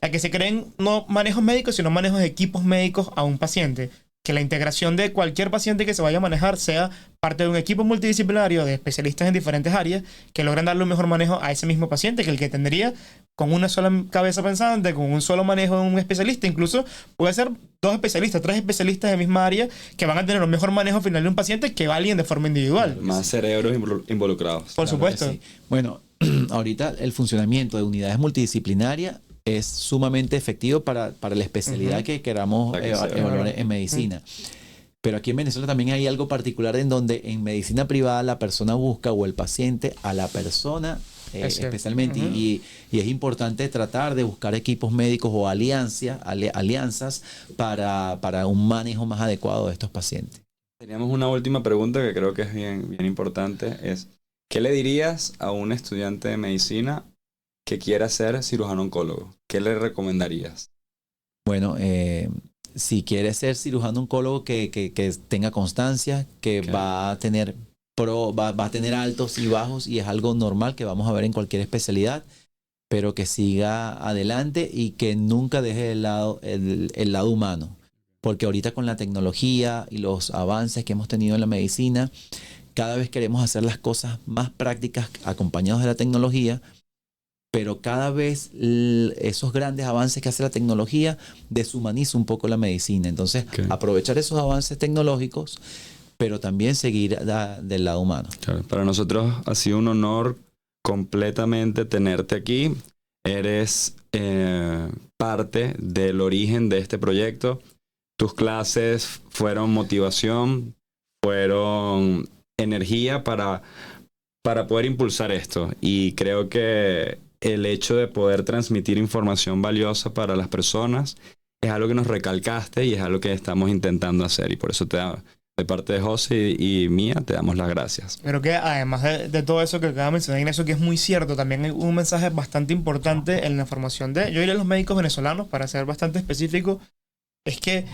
a que se creen no manejos médicos, sino manejos de equipos médicos a un paciente? Que la integración de cualquier paciente que se vaya a manejar sea parte de un equipo multidisciplinario de especialistas en diferentes áreas que logran darle un mejor manejo a ese mismo paciente que el que tendría con una sola cabeza pensante, con un solo manejo de un especialista. Incluso puede ser 2 especialistas, 3 especialistas de misma área que van a tener un mejor manejo final de un paciente que alguien de forma individual. Más cerebros involucrados. Por supuesto. Sí. Bueno, ahorita el funcionamiento de unidades multidisciplinarias es sumamente efectivo para la especialidad que queramos evaluar en medicina. Pero aquí en Venezuela también hay algo particular en donde en medicina privada la persona busca, o el paciente a la persona especialmente. Y es importante tratar de buscar equipos médicos o alianzas para un manejo más adecuado de estos pacientes. Teníamos una última pregunta que creo que es bien importante. Es, ¿qué le dirías a un estudiante de medicina que quiera ser cirujano oncólogo? ¿Qué le recomendarías? Bueno, si quiere ser cirujano oncólogo, que tenga constancia, que va a tener altos y bajos, y es algo normal que vamos a ver en cualquier especialidad, pero que siga adelante y que nunca deje de lado el lado humano. Porque ahorita con la tecnología y los avances que hemos tenido en la medicina, cada vez queremos hacer las cosas más prácticas acompañados de la tecnología, pero cada vez esos grandes avances que hace la tecnología deshumaniza un poco la medicina. Entonces, aprovechar esos avances tecnológicos, pero también seguir del lado humano. Claro, para nosotros ha sido un honor completamente tenerte aquí. Eres parte del origen de este proyecto. Tus clases fueron motivación, fueron energía para poder impulsar esto. Y creo que el hecho de poder transmitir información valiosa para las personas es algo que nos recalcaste y es algo que estamos intentando hacer. Y por eso de parte de José y mía, te damos las gracias. Creo que además de todo eso que acaba de mencionar Ignacio, que es muy cierto, también hay un mensaje bastante importante en la formación yo diría los médicos venezolanos, para ser bastante específico, es que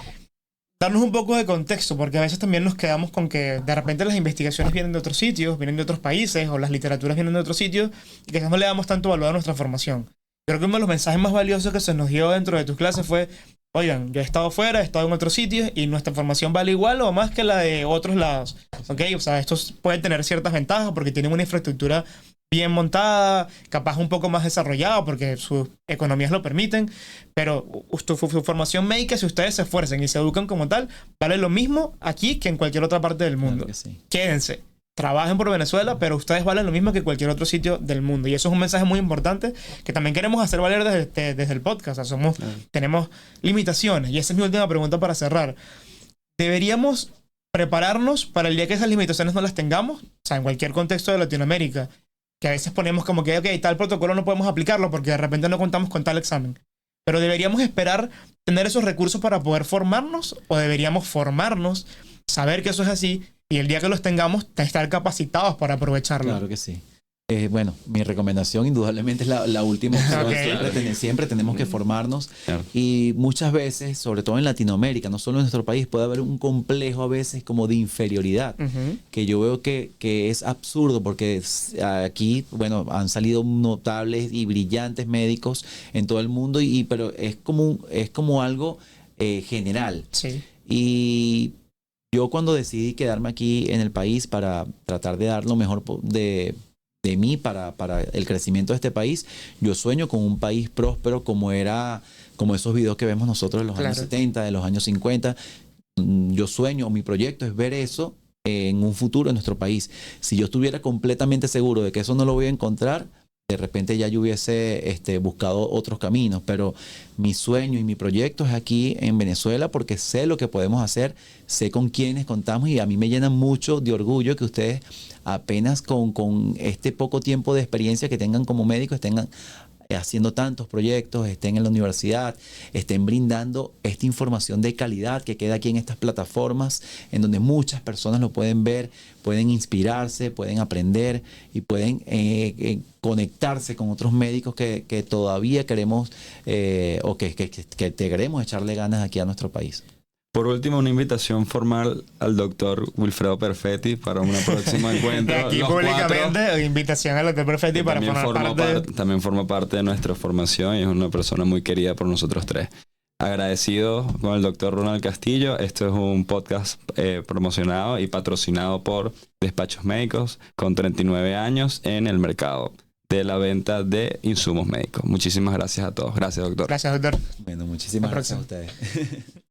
darnos un poco de contexto, porque a veces también nos quedamos con que de repente las investigaciones vienen de otros sitios, vienen de otros países, o las literaturas vienen de otros sitios, y quizás no le damos tanto valor a nuestra formación. Creo que uno de los mensajes más valiosos que se nos dio dentro de tus clases fue: oigan, yo he estado fuera, he estado en otros sitios y nuestra formación vale igual o más que la de otros lados. ¿Ok? O sea, estos pueden tener ciertas ventajas porque tienen una infraestructura bien montada, capaz un poco más desarrollada porque sus economías lo permiten, pero su formación médica, si ustedes se esfuerzan y se educan como tal, vale lo mismo aquí que en cualquier otra parte del mundo. Claro que sí. Quédense. Trabajen por Venezuela, pero ustedes valen lo mismo que cualquier otro sitio del mundo. Y eso es un mensaje muy importante que también queremos hacer valer desde el podcast. O sea, tenemos limitaciones. Y esa es mi última pregunta para cerrar. ¿Deberíamos prepararnos para el día que esas limitaciones no las tengamos? O sea, en cualquier contexto de Latinoamérica, que a veces ponemos como que, ok, tal protocolo no podemos aplicarlo porque de repente no contamos con tal examen. Pero ¿deberíamos esperar tener esos recursos para poder formarnos? ¿O deberíamos formarnos, saber que eso es así, y el día que los tengamos, estar capacitados para aprovecharlo? Claro que sí. Bueno, mi recomendación indudablemente es la última opción. Okay. Siempre tenemos que formarnos. Claro. Y muchas veces, sobre todo en Latinoamérica, no solo en nuestro país, puede haber un complejo a veces como de inferioridad, que yo veo que es absurdo, porque aquí, bueno, han salido notables y brillantes médicos en todo el mundo, pero es como algo general. Sí. Y yo cuando decidí quedarme aquí en el país para tratar de dar lo mejor de mí para el crecimiento de este país, yo sueño con un país próspero como esos videos que vemos nosotros de los años 70, de los años 50. Yo sueño, mi proyecto es ver eso en un futuro en nuestro país. Si yo estuviera completamente seguro de que eso no lo voy a encontrar, de repente ya yo hubiese buscado otros caminos, pero mi sueño y mi proyecto es aquí en Venezuela porque sé lo que podemos hacer, sé con quiénes contamos, y a mí me llena mucho de orgullo que ustedes apenas con este poco tiempo de experiencia que tengan como médicos estén haciendo tantos proyectos, estén en la universidad, estén brindando esta información de calidad que queda aquí en estas plataformas, en donde muchas personas lo pueden ver, pueden inspirarse, pueden aprender y pueden conectarse con otros médicos que todavía queremos o que queremos echarle ganas aquí a nuestro país. Por último, una invitación formal al doctor Wilfredo Perfetti para un próximo encuentro. De aquí Los públicamente, cuatro. invitación al doctor Perfetti para formar parte También forma parte de nuestra formación y es una persona muy querida por nosotros tres. Agradecido con el doctor Ronald Castillo. Esto es un podcast promocionado y patrocinado por Despachos Médicos, con 39 años en el mercado de la venta de insumos médicos. Muchísimas gracias a todos. Gracias, doctor. Gracias, doctor. Bueno, muchísimas gracias a ustedes.